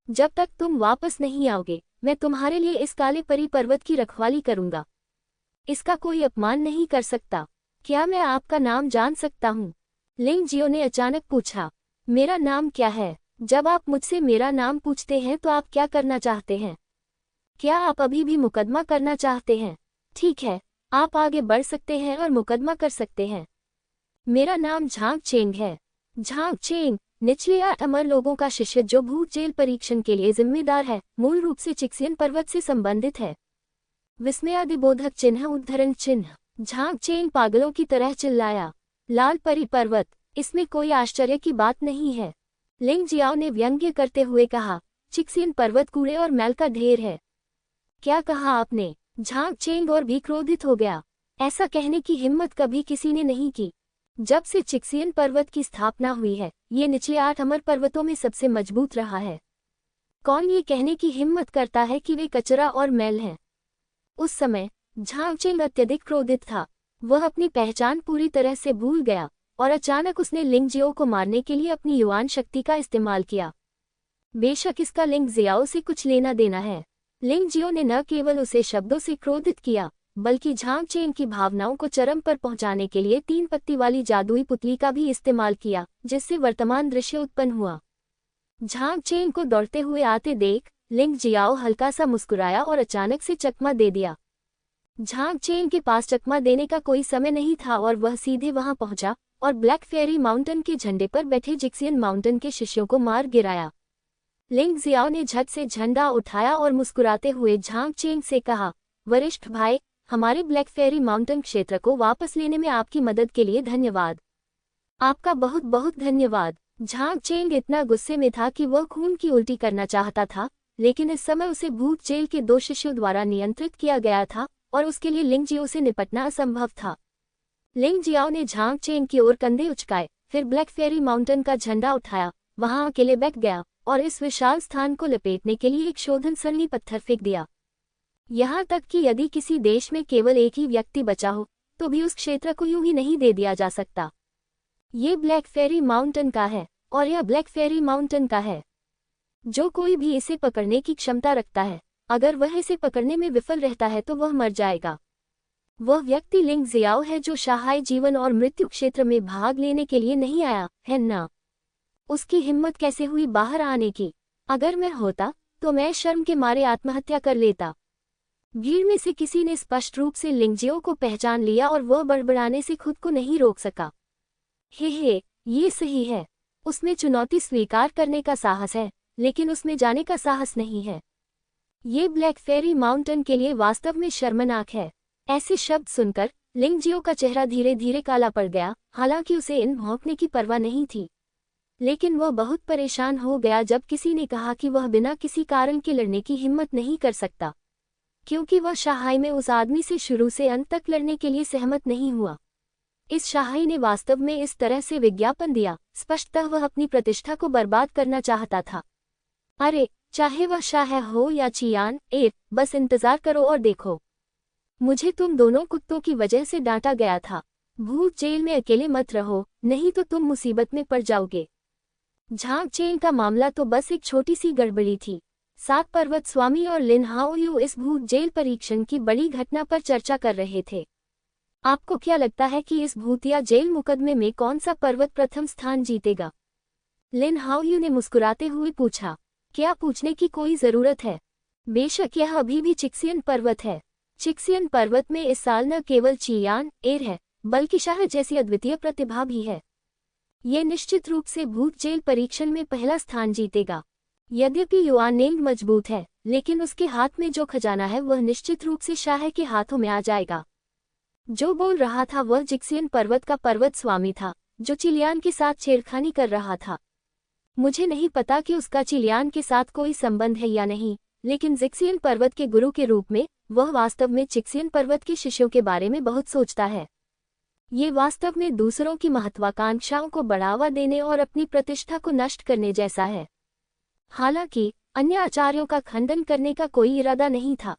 जब तक तुम वापस नहीं आओगे, मैं तुम्हारे लिए इस काले परी पर्वत की रखवाली करूंगा। इसका कोई अपमान नहीं कर सकता। क्या मैं आपका नाम जान सकता हूँ? लिंगजियो ने अचानक पूछा। मेरा नाम क्या है? जब आप मुझसे मेरा नाम पूछते हैं तो आप क्या करना चाहते हैं? क्या आप अभी भी मुकदमा करना चाहते हैं? ठीक है, आप आगे बढ़ सकते हैं और मुकदमा कर सकते हैं। मेरा नाम झांग चेंग है। झांग चेंग, निचले 8 अमर लोगों का शिष्य जो भूत जेल परीक्षण के लिए जिम्मेदार है, मूल रूप से चिक्सियन पर्वत से संबंधित है। विस्मयादिबोधक चिन्ह उद्धरण चिन्ह। झांग चेंग पागलों की तरह चिल्लाया। लाल परी पर्वत, इसमें कोई आश्चर्य की बात नहीं है। लिंगजियाओ ने व्यंग्य करते हुए कहा, चिक्सियन पर्वत कूड़े और मैल का ढेर है। क्या कहा आपने? झांग चेंग और भी क्रोधित हो गया। ऐसा कहने की हिम्मत कभी किसी ने नहीं की। जब से चिक्सियन पर्वत की स्थापना हुई है, ये निचले 8 अमर पर्वतों में सबसे मजबूत रहा है। कौन ये कहने की हिम्मत करता है कि वे कचरा और मैल हैं? उस समय झांग चेंग अत्यधिक क्रोधित था। वह अपनी पहचान पूरी तरह से भूल गया और अचानक उसने लिंगजियो को मारने के लिए अपनी युवान शक्ति का इस्तेमाल किया। बेशक इसका लिंगजियाओ से कुछ लेना देना है। लिंगजियो ने न केवल उसे शब्दों से क्रोधित किया, बल्कि झांग चेंग की भावनाओं को चरम पर पहुंचाने के लिए 3 पत्ती वाली जादुई पुतली का भी इस्तेमाल किया, जिससे वर्तमान दृश्य उत्पन्न हुआ। झांग चेंग को दौड़ते हुए आते देख लिंगजियाओ हल्का सा मुस्कुराया और अचानक से चकमा दे दिया। झांग चेंग के पास चकमा देने का कोई समय नहीं था और वह सीधे वहां पहुंचा और ब्लैक फेरी माउंटेन के झंडे पर बैठे जिक्सियन माउंटेन के शिष्यों को मार गिराया। लिंगजियाओ ने झट से झंडा उठाया और मुस्कुराते हुए झांग चेंग से कहा, वरिष्ठ भाई, हमारे ब्लैक फेरी माउंटेन क्षेत्र को वापस लेने में आपकी मदद के लिए धन्यवाद। आपका बहुत बहुत धन्यवाद। झांग चेंग इतना गुस्से में था कि वह खून की उल्टी करना चाहता था, लेकिन इस समय उसे भूत जेल के 2 शिष्यों द्वारा नियंत्रित किया गया था और उसके लिए लिंगजियो से निपटना असंभव था। लिंगजियाओ ने झांग चेंग की ओर कंधे उचकाए, फिर ब्लैक फेरी माउंटेन का झंडा उठाया, वहां अकेले बैठ गया और इस विशाल स्थान को लपेटने के लिए एक शोधन सरणी पत्थर फेंक दिया। यहाँ तक कि यदि किसी देश में केवल एक ही व्यक्ति बचा हो, तो भी उस क्षेत्र को यूं ही नहीं दे दिया जा सकता। ये ब्लैक फेरी माउंटेन का है और यह ब्लैक फेरी माउंटेन का है। जो कोई भी इसे पकड़ने की क्षमता रखता है, अगर वह इसे पकड़ने में विफल रहता है तो वह मर जाएगा। वह व्यक्ति लिंग जियाओ है जो शाहाई जीवन और मृत्यु क्षेत्र में भाग लेने के लिए नहीं आया है ना। उसकी हिम्मत कैसे हुई बाहर आने की? अगर मैं होता तो मैं शर्म के मारे आत्महत्या कर लेता। भीड़ में से किसी ने स्पष्ट रूप से लिंगजियो को पहचान लिया और वह बड़बड़ाने से खुद को नहीं रोक सका। हे, ये सही है। उसमें चुनौती स्वीकार करने का साहस है, लेकिन उसमें जाने का साहस नहीं है। ये ब्लैक फेरी माउंटेन के लिए वास्तव में शर्मनाक है। ऐसे शब्द सुनकर लिंगजियो का चेहरा धीरे धीरे काला पड़ गया। हालांकि उसे इन भौंकने की परवाह नहीं थी, लेकिन वह बहुत परेशान हो गया जब किसी ने कहा कि वह बिना किसी कारण के लड़ने की हिम्मत नहीं कर सकता, क्योंकि वह शाहाई में उस आदमी से शुरू से अंत तक लड़ने के लिए सहमत नहीं हुआ। इस शाहाई ने वास्तव में इस तरह से विज्ञापन दिया, स्पष्टतः वह अपनी प्रतिष्ठा को बर्बाद करना चाहता था। अरे, चाहे वह शाह हो या चियान एर, बस इंतजार करो और देखो। मुझे तुम दोनों कुत्तों की वजह से डांटा गया था। भूत जेल में अकेले मत रहो, नहीं तो तुम मुसीबत में पड़ जाओगे। झांग चेन का मामला तो बस एक छोटी सी गड़बड़ी थी। 7 पर्वत स्वामी और लिन हाओयू इस भूत जेल परीक्षण की बड़ी घटना पर चर्चा कर रहे थे। आपको क्या लगता है कि इस भूतिया जेल मुकदमे में कौन सा पर्वत प्रथम स्थान जीतेगा? लिन हाओयू ने मुस्कुराते हुए पूछा। क्या पूछने की कोई जरूरत है? बेशक यह अभी भी चिक्सियन पर्वत है। चिक्सियन पर्वत में इस साल न केवल चियान एर है, बल्कि शाह जैसी अद्वितीय प्रतिभा भी है। ये निश्चित रूप से भूत जेल परीक्षण में पहला स्थान जीतेगा। यद्यपि युआनेंग मजबूत है, लेकिन उसके हाथ में जो खजाना है वह निश्चित रूप से शाह के हाथों में आ जाएगा। जो बोल रहा था वह जिक्सियन पर्वत का पर्वत स्वामी था, जो चिलियान के साथ छेड़खानी कर रहा था। मुझे नहीं पता कि उसका चिलियान के साथ कोई संबंध है या नहीं, लेकिन जिक्सियन पर्वत के गुरु के रूप में वह वास्तव में चिक्सियन पर्वत के शिष्यों के बारे में बहुत सोचता है। ये वास्तव में दूसरों की महत्वाकांक्षाओं को बढ़ावा देने और अपनी प्रतिष्ठा को नष्ट करने जैसा है। हालांकि अन्य आचार्यों का खंडन करने का कोई इरादा नहीं था,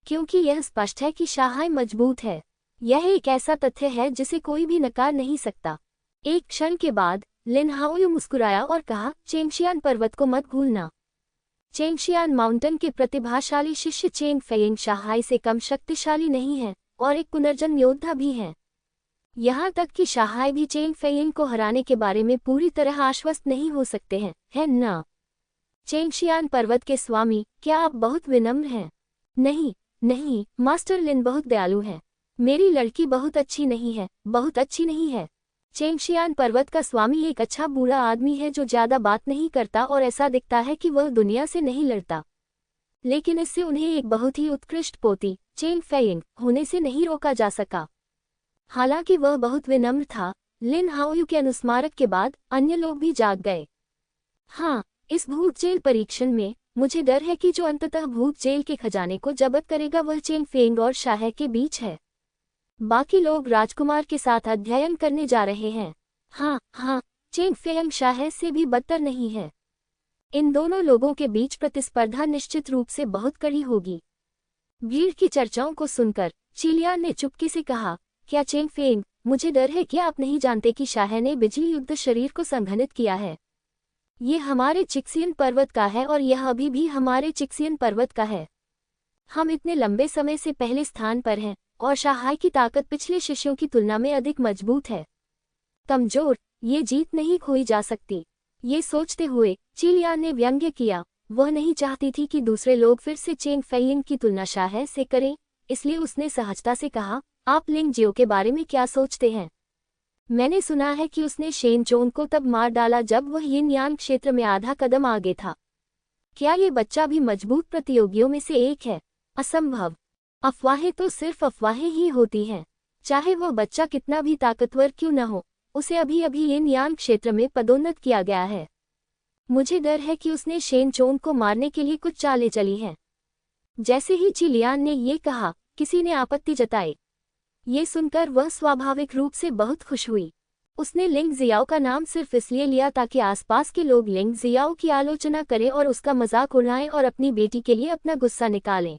क्योंकि यह स्पष्ट है कि शाहाई मजबूत है। यह एक ऐसा तथ्य है जिसे कोई भी नकार नहीं सकता। एक क्षण के बाद लिन हाओयू मुस्कुराया और कहा, चेंगशियान पर्वत को मत भूलना। चेंगशियान माउंटेन के प्रतिभाशाली शिष्य चेंग फेइंग शाहाई से कम शक्तिशाली नहीं है और एक पुनर्जन्म योद्धा भी हैं। यहाँ तक कि शाहाई भी चेंग फेइंग को हराने के बारे में पूरी तरह आश्वस्त नहीं हो सकते हैं, है ना? चेंगशियान पर्वत के स्वामी, क्या आप बहुत विनम्र हैं? नहीं, मास्टर लिन बहुत दयालु है। मेरी लड़की बहुत अच्छी नहीं है, बहुत अच्छी नहीं है। चेंगशियान पर्वत का स्वामी एक अच्छा बूढ़ा आदमी है जो ज्यादा बात नहीं करता और ऐसा दिखता है कि वह दुनिया से नहीं लड़ता, लेकिन इससे उन्हें एक बहुत ही उत्कृष्ट पोती चेंग फेइंग होने से नहीं रोका जा सका। हालांकि वह बहुत विनम्र था। लिन हाओयू के अनुस्मारक के बाद अन्य लोग भी जाग गए। हाँ, इस भूत जेल परीक्षण में मुझे डर है कि जो अंततः भूत जेल के खजाने को जब्त करेगा वह चेंग फेइंग और शाह के बीच है। बाकी लोग राजकुमार के साथ अध्ययन करने जा रहे हैं। हाँ, चेंग फेइंग शाह से भी बदतर नहीं है। इन दोनों लोगों के बीच प्रतिस्पर्धा निश्चित रूप से बहुत कड़ी होगी। भीड़ की चर्चाओं को सुनकर चिलियान ने चुपके से कहा, क्या चेंग फेइंग, मुझे डर है कि आप नहीं जानते कि शाह ने बिजली युक्त शरीर को संघनित किया है। ये हमारे चिक्सियन पर्वत का है और यह अभी भी हमारे चिक्सियन पर्वत का है। हम इतने लंबे समय से पहले स्थान पर हैं और शाहाई की ताकत पिछले शिष्यों की तुलना में अधिक मजबूत है। कमजोर, ये जीत नहीं खोई जा सकती। ये सोचते हुए चिलियान ने व्यंग्य किया। वह नहीं चाहती थी कि दूसरे लोग फिर से चेंग फेइंग की तुलना शाह से करें, इसलिए उसने सहजता से कहा, आप लिंग जियो के बारे में क्या सोचते हैं? मैंने सुना है कि उसने शेन चोंग को तब मार डाला जब वह यिन यान क्षेत्र में आधा कदम आगे था। क्या ये बच्चा भी मजबूत प्रतियोगियों में से एक है? असंभव। अफवाहें तो सिर्फ अफवाहें ही होती हैं। चाहे वह बच्चा कितना भी ताकतवर क्यों न हो, उसे अभी अभी यिन यान क्षेत्र में पदोन्नत किया गया है। मुझे डर है कि उसने शेन चोंग को मारने के लिए कुछ चालें चली हैं। जैसे ही चिलियान ने ये कहा, किसी ने आपत्ति जताई। ये सुनकर वह स्वाभाविक रूप से बहुत खुश हुई। उसने लिंग जियाओ का नाम सिर्फ इसलिए लिया ताकि आसपास के लोग लिंग जियाओ की आलोचना करें और उसका मजाक उड़ाएं और अपनी बेटी के लिए अपना गुस्सा निकालें।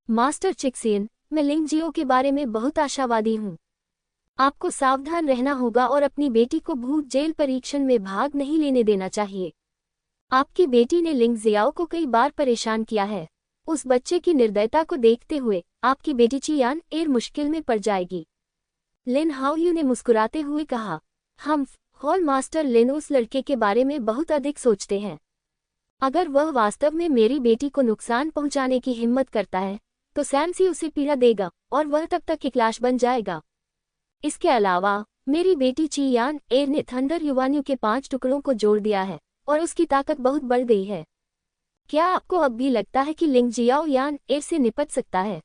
मास्टर चिक्सियन, मैं लिंग जियो के बारे में बहुत आशावादी हूँ। आपको सावधान रहना होगा और अपनी बेटी को भूत जेल परीक्षण में भाग नहीं लेने देना चाहिए। आपकी बेटी ने लिंग जियाओ को कई बार परेशान किया है। उस बच्चे की निर्दयता को देखते हुए आपकी बेटी चियान एर मुश्किल में पड़ जाएगी। लिन हाओयू ने मुस्कुराते हुए कहा, हम हॉल मास्टर लिन उस लड़के के बारे में बहुत अधिक सोचते हैं। अगर वह वास्तव में मेरी बेटी को नुकसान पहुंचाने की हिम्मत करता है तो सैमसी उसे पीड़ा देगा और वह तब तक एक लाश बन जाएगा। इसके अलावा मेरी बेटी चियान एर ने थंडर युवानियों के 5 टुकड़ों को जोड़ दिया है और उसकी ताकत बहुत बढ़ गई है। क्या आपको अब भी लगता है कि लिंग जियाओ यान एर से निपट सकता है?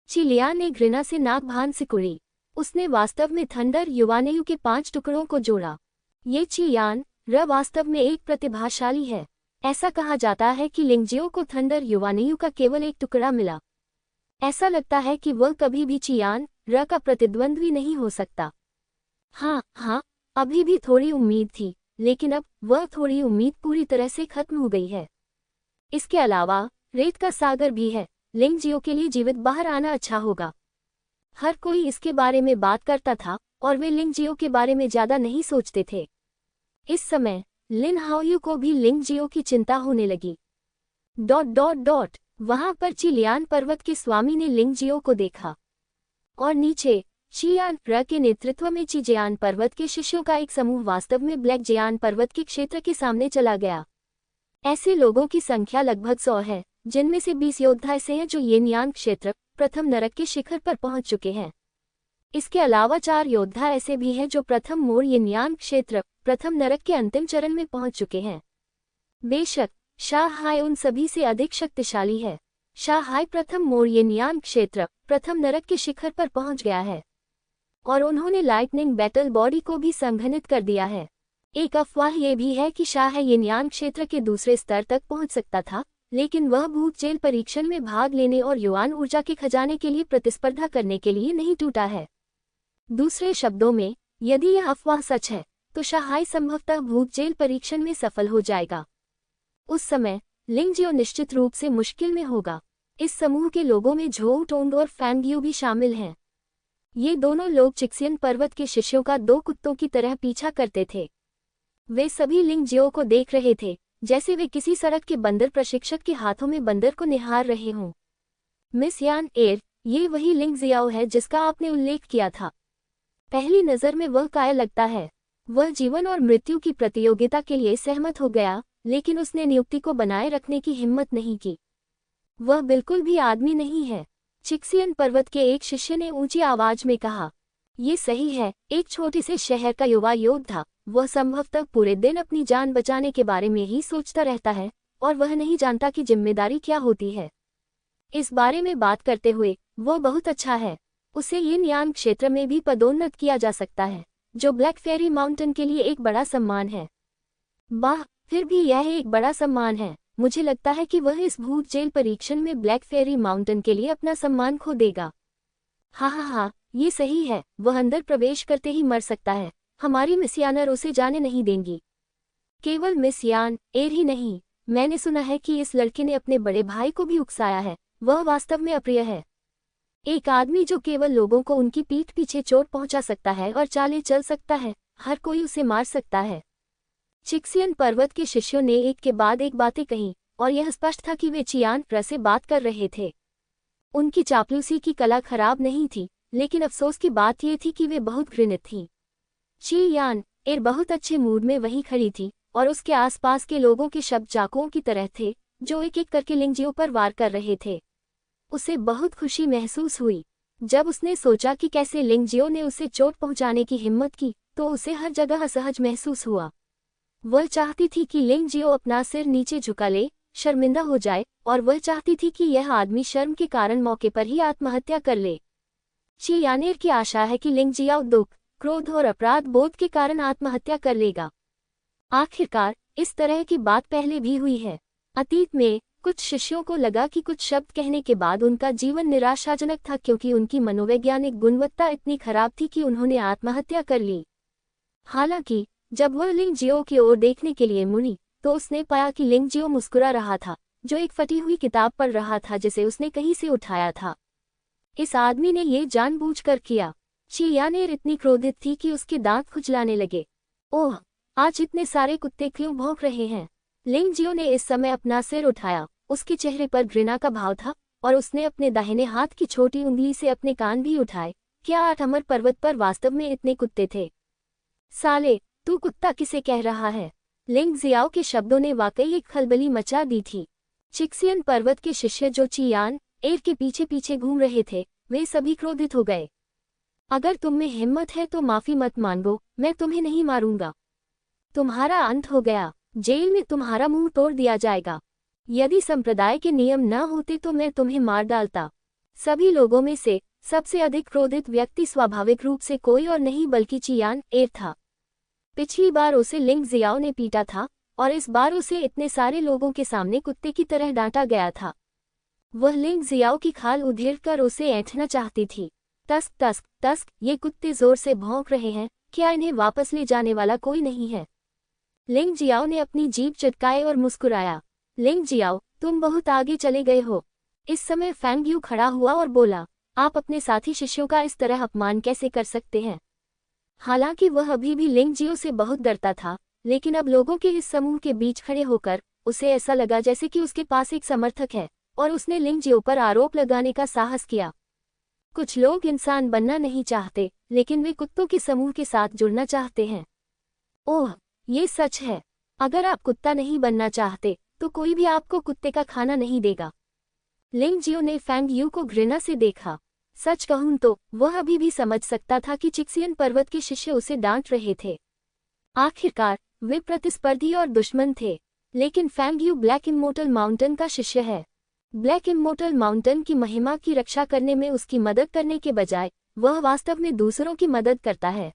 चिलियान ने घृणा से नाक भान सिकुड़ी। उसने वास्तव में थंडर युवानेयू के 5 टुकड़ों को जोड़ा। ये चियान र वास्तव में एक प्रतिभाशाली है। ऐसा कहा जाता है कि लिंगजियो को थंडर युवानेयू का केवल एक टुकड़ा मिला। ऐसा लगता है कि वह कभी भी चियान र का प्रतिद्वंद्वी नहीं हो सकता। हाँ, अभी भी थोड़ी उम्मीद थी, लेकिन अब वह थोड़ी उम्मीद पूरी तरह से खत्म हो गई है। इसके अलावा रेत का सागर भी है। लिंगजियो के लिए जीवित बाहर आना अच्छा होगा। हर कोई इसके बारे में बात करता था और वे लिंगजियो के बारे में ज्यादा नहीं सोचते थे। इस समय लिन हाओयू को भी लिंगजियो की चिंता होने लगी। ... वहां पर चिलियान पर्वत के स्वामी ने लिंगजियो को देखा और नीचे चियान र के नेतृत्व में चिजियान पर्वत के शिष्यों का एक समूह वास्तव में ब्लैक जियान पर्वत के क्षेत्र के सामने चला गया। ऐसे लोगों की संख्या लगभग 100 है, जिनमें से 20 योद्धा ऐसे हैं जो येनयान क्षेत्र प्रथम नरक के शिखर पर पहुंच चुके हैं। इसके अलावा 4 योद्धा ऐसे भी हैं जो प्रथम मोड़ येनयान क्षेत्र प्रथम नरक के अंतिम चरण में पहुंच चुके हैं। बेशक शाहाई उन सभी से अधिक शक्तिशाली है। शाहाई प्रथम मोड़ येनयान क्षेत्र प्रथम नरक के शिखर पर पहुंच गया है और उन्होंने लाइटनिंग बैटल बॉडी को भी संघनित कर दिया है। एक अफवाह ये भी है कि शाह येनयान क्षेत्र के दूसरे स्तर तक पहुंच सकता था, लेकिन वह भूत जेल परीक्षण में भाग लेने और युआन ऊर्जा के खजाने के लिए प्रतिस्पर्धा करने के लिए नहीं टूटा है। दूसरे शब्दों में, यदि यह अफवाह सच है तो शाहाई संभवतः भूत जेल परीक्षण में सफल हो जाएगा। उस समय लिंगजियो निश्चित रूप से मुश्किल में होगा। इस समूह के लोगों में झोउ टोंग और फैंगयू भी शामिल हैं। ये दोनों लोग चिक्सियन पर्वत के शिष्यों का 2 कुत्तों की तरह पीछा करते थे। वे सभी लिंगजियो को देख रहे थे जैसे वे किसी सड़क के बंदर प्रशिक्षक के हाथों में बंदर को निहार रहे हों। मिस यान एर, ये वही लिंग जियाओ है जिसका आपने उल्लेख किया था। पहली नज़र में वह कायल लगता है। वह जीवन और मृत्यु की प्रतियोगिता के लिए सहमत हो गया, लेकिन उसने नियुक्ति को बनाए रखने की हिम्मत नहीं की। वह बिल्कुल भी आदमी नहीं है। चिक्सियन पर्वत के एक शिष्य ने ऊंची आवाज में कहा, ये सही है, एक छोटे से शहर का युवा योद्धा। वह संभवतः पूरे दिन अपनी जान बचाने के बारे में ही सोचता रहता है और वह नहीं जानता कि जिम्मेदारी क्या होती है। इस बारे में बात करते हुए वह बहुत अच्छा है। उसे येनयान क्षेत्र में भी पदोन्नत किया जा सकता है, जो ब्लैक फेरी माउंटेन के लिए एक बड़ा सम्मान है। वाह, फिर भी यह एक बड़ा सम्मान है। मुझे लगता है कि वह इस भूत जेल परीक्षण में ब्लैक फेरी माउंटेन के लिए अपना सम्मान खो देगा। हाँ, ये सही है। वह अंदर प्रवेश करते ही मर सकता है। हमारी मिस यानर उसे जाने नहीं देंगी। केवल मिस यान एर ही नहीं, मैंने सुना है कि इस लड़के ने अपने बड़े भाई को भी उकसाया है। वह वास्तव में अप्रिय है। एक आदमी जो केवल लोगों को उनकी पीठ पीछे चोट पहुंचा सकता है और चालें चल सकता है, हर कोई उसे मार सकता है। चिक्सियन पर्वत के शिष्यों ने एक के बाद एक बातें कहीं और यह स्पष्ट था कि वे चियान र से बात कर रहे थे। उनकी चापलूसी की कला खराब नहीं थी, लेकिन अफसोस की बात यह थी कि वे बहुत घृणित थीं। चियान एर बहुत अच्छे मूड में वहीं खड़ी थी और उसके आसपास के लोगों के शब्द चाकुओं की तरह थे जो एक एक करके लिंगजियो पर वार कर रहे थे। उसे बहुत खुशी महसूस हुई। जब उसने सोचा कि कैसे लिंगजियो ने उसे चोट पहुंचाने की हिम्मत की, तो उसे हर जगह असहज महसूस हुआ। वह चाहती थी कि लिंगजियो अपना सिर नीचे झुका ले, शर्मिंदा हो जाए, और वह चाहती थी कि यह आदमी शर्म के कारण मौके पर ही आत्महत्या कर ले। चियानेर की आशा है कि लिंगजियो दुख, क्रोध और अपराध बोध के कारण आत्महत्या कर लेगा। आखिरकार इस तरह की बात पहले भी हुई है। अतीत में कुछ शिष्यों को लगा कि कुछ शब्द कहने के बाद उनका जीवन निराशाजनक था, क्योंकि उनकी मनोवैज्ञानिक गुणवत्ता इतनी खराब थी कि उन्होंने आत्महत्या कर ली। हालांकि जब वह लिंगजियो की ओर देखने के लिए मुड़ी, तो उसने पाया कि लिंगजियो मुस्कुरा रहा था, जो एक फटी हुई किताब पढ़ रहा था जिसे उसने कहीं से उठाया था। इस आदमी ने ये जानबूझकर किया। चियानेर इतनी क्रोधित थी कि उसके दांत खुजलाने लगे। ओह, आज इतने सारे कुत्ते क्यों भौंक रहे हैं? लिंगजियो ने इस समय अपना सिर उठाया। उसके चेहरे पर घृणा का भाव था और उसने अपने दाहिने हाथ की छोटी उंगली से अपने कान भी उठाए। क्या 8 अमर पर्वत पर वास्तव में इतने कुत्ते थे? साले, तू कुत्ता किसे कह रहा है? लिंग जियाओ के शब्दों ने वाकई एक खलबली मचा दी थी। चिक्सियन पर्वत के शिष्य जो चियान एर के पीछे पीछे घूम रहे थे, वे सभी क्रोधित हो गए। अगर तुम में हिम्मत है तो माफी मत मांगो, मैं तुम्हें नहीं मारूंगा। तुम्हारा अंत हो गया, जेल में तुम्हारा मुंह तोड़ दिया जाएगा। यदि संप्रदाय के नियम न होते तो मैं तुम्हें मार डालता। सभी लोगों में से सबसे अधिक क्रोधित व्यक्ति स्वाभाविक रूप से कोई और नहीं बल्कि चियान एर था। पिछली बार उसे लिंग जियाओ ने पीटा था और इस बार उसे इतने सारे लोगों के सामने कुत्ते की तरह डांटा गया था। वह लिंग जियाओ की खाल उधेड़कर उसे ऐंठना चाहती थी। तस्क तस्क तस्क, ये कुत्ते जोर से भौंक रहे हैं, क्या इन्हें वापस ले जाने वाला कोई नहीं है? लिंग जियाओ ने अपनी जीभ चटकाए और मुस्कुराया। लिंग जियाओ, तुम बहुत आगे चले गए हो। इस समय फैंग यू खड़ा हुआ और बोला, आप अपने साथी शिष्यों का इस तरह अपमान कैसे कर सकते हैं? हालांकि वह अभी भी लिंग जियो से बहुत डरता था, लेकिन अब लोगों के इस समूह के बीच खड़े होकर उसे ऐसा लगा जैसे कि उसके पास एक समर्थक है और उसने लिंग जियो पर आरोप लगाने का साहस किया। कुछ लोग इंसान बनना नहीं चाहते, लेकिन वे कुत्तों के समूह के साथ जुड़ना चाहते हैं। ओह, ये सच है। अगर आप कुत्ता नहीं बनना चाहते तो कोई भी आपको कुत्ते का खाना नहीं देगा। लिंग जियो ने फैंग यू को घृणा से देखा। सच कहूं तो वह अभी भी समझ सकता था कि चिक्सियन पर्वत के शिष्य उसे डांट रहे थे। आखिरकार वे प्रतिस्पर्धी और दुश्मन थे, लेकिन Fang Yu black immortal mountain का शिष्य है। ब्लैक इमोर्टल माउंटेन की महिमा की रक्षा करने में उसकी मदद करने के बजाय वह वास्तव में दूसरों की मदद करता है।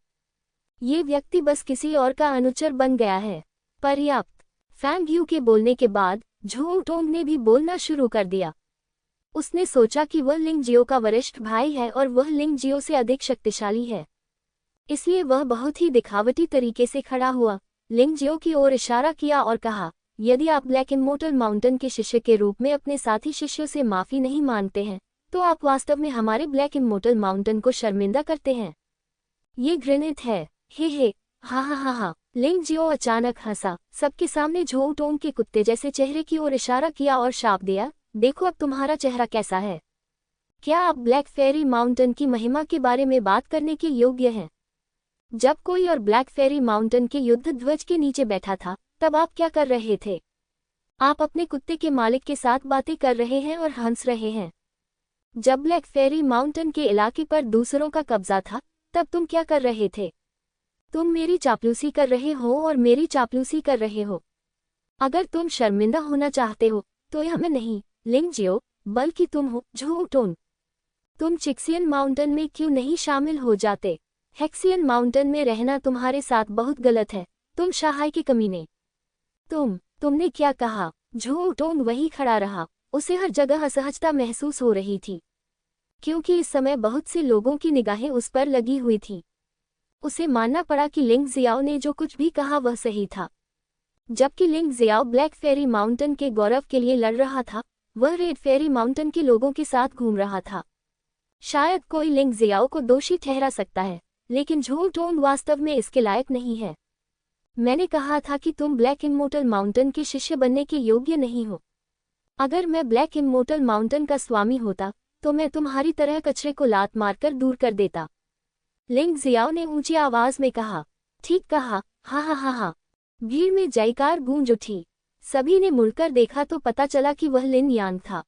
ये व्यक्ति बस किसी और का अनुचर बन गया है। पर्याप्त। फैंग यू के बोलने के बाद झोउ टोंग ने भी बोलना शुरू कर दिया। उसने सोचा कि वह लिंग जियो का वरिष्ठ भाई है और वह लिंग जियो से अधिक शक्तिशाली है, इसलिए वह बहुत ही दिखावटी तरीके से खड़ा हुआ, लिंग जियो की ओर इशारा किया और कहा, यदि आप ब्लैक इमोर्टल माउंटेन के शिष्य के रूप में अपने साथी शिष्यों से माफी नहीं मांगते हैं तो आप वास्तव में हमारे ब्लैक इमोर्टल माउंटेन को शर्मिंदा करते हैं। ये घृणित है। हे हा हा हा हा। लिंग जियो अचानक हंसा। सबके सामने झोउ टोंग के कुत्ते जैसे चेहरे की ओर इशारा किया और शाप दिया, देखो अब तुम्हारा चेहरा कैसा है। क्या आप ब्लैक फेरी माउंटेन की महिमा के बारे में बात करने के योग्य हैं? जब कोई और ब्लैक फेरी माउंटेन के युद्ध ध्वज के नीचे बैठा था तब आप क्या कर रहे थे? आप अपने कुत्ते के मालिक के साथ बातें कर रहे हैं और हंस रहे हैं। जब ब्लैक फेरी माउंटेन के इलाके पर दूसरों का कब्जा था तब तुम क्या कर रहे थे? तुम मेरी चापलूसी कर रहे हो और मेरी चापलूसी कर रहे हो। अगर तुम शर्मिंदा होना चाहते हो तो यह मैं नहीं, लिंग जियो, बल्कि तुम हो, झोउ टोंग। तुम चिक्सियन माउंटेन में क्यों नहीं शामिल हो जाते? हेक्सियन माउंटेन में रहना तुम्हारे साथ बहुत गलत है, तुम शाहाई के कमीने। तुमने क्या कहा? झोउ टोंग वहीं खड़ा रहा। उसे हर जगह असहजता महसूस हो रही थी, क्योंकि इस समय बहुत से लोगों की निगाहें उस पर लगी हुई थी। उसे मानना पड़ा कि लिंग जियाओ ने जो कुछ भी कहा वह सही था। जबकि लिंग जियाओ ब्लैक फेरी माउंटेन के गौरव के लिए लड़ रहा था, वह रेड फेरी माउंटेन के लोगों के साथ घूम रहा था। शायद कोई लिंग जियाओ को दोषी ठहरा सकता है, लेकिन झोउ टोंग वास्तव में इसके लायक नहीं है। मैंने कहा था कि तुम ब्लैक इमोर्टल माउंटेन के शिष्य बनने के योग्य नहीं हो। अगर मैं ब्लैक इमोर्टल माउंटेन का स्वामी होता तो मैं तुम्हारी तरह कचरे को लात मारकर दूर कर देता। लिंग जियाओ ने ऊंची आवाज में कहा। ठीक कहा, हा हा हा हा। भीड़ में जयकार गूंज उठी। सभी ने मुड़कर देखा तो पता चला कि वह लिन यान था।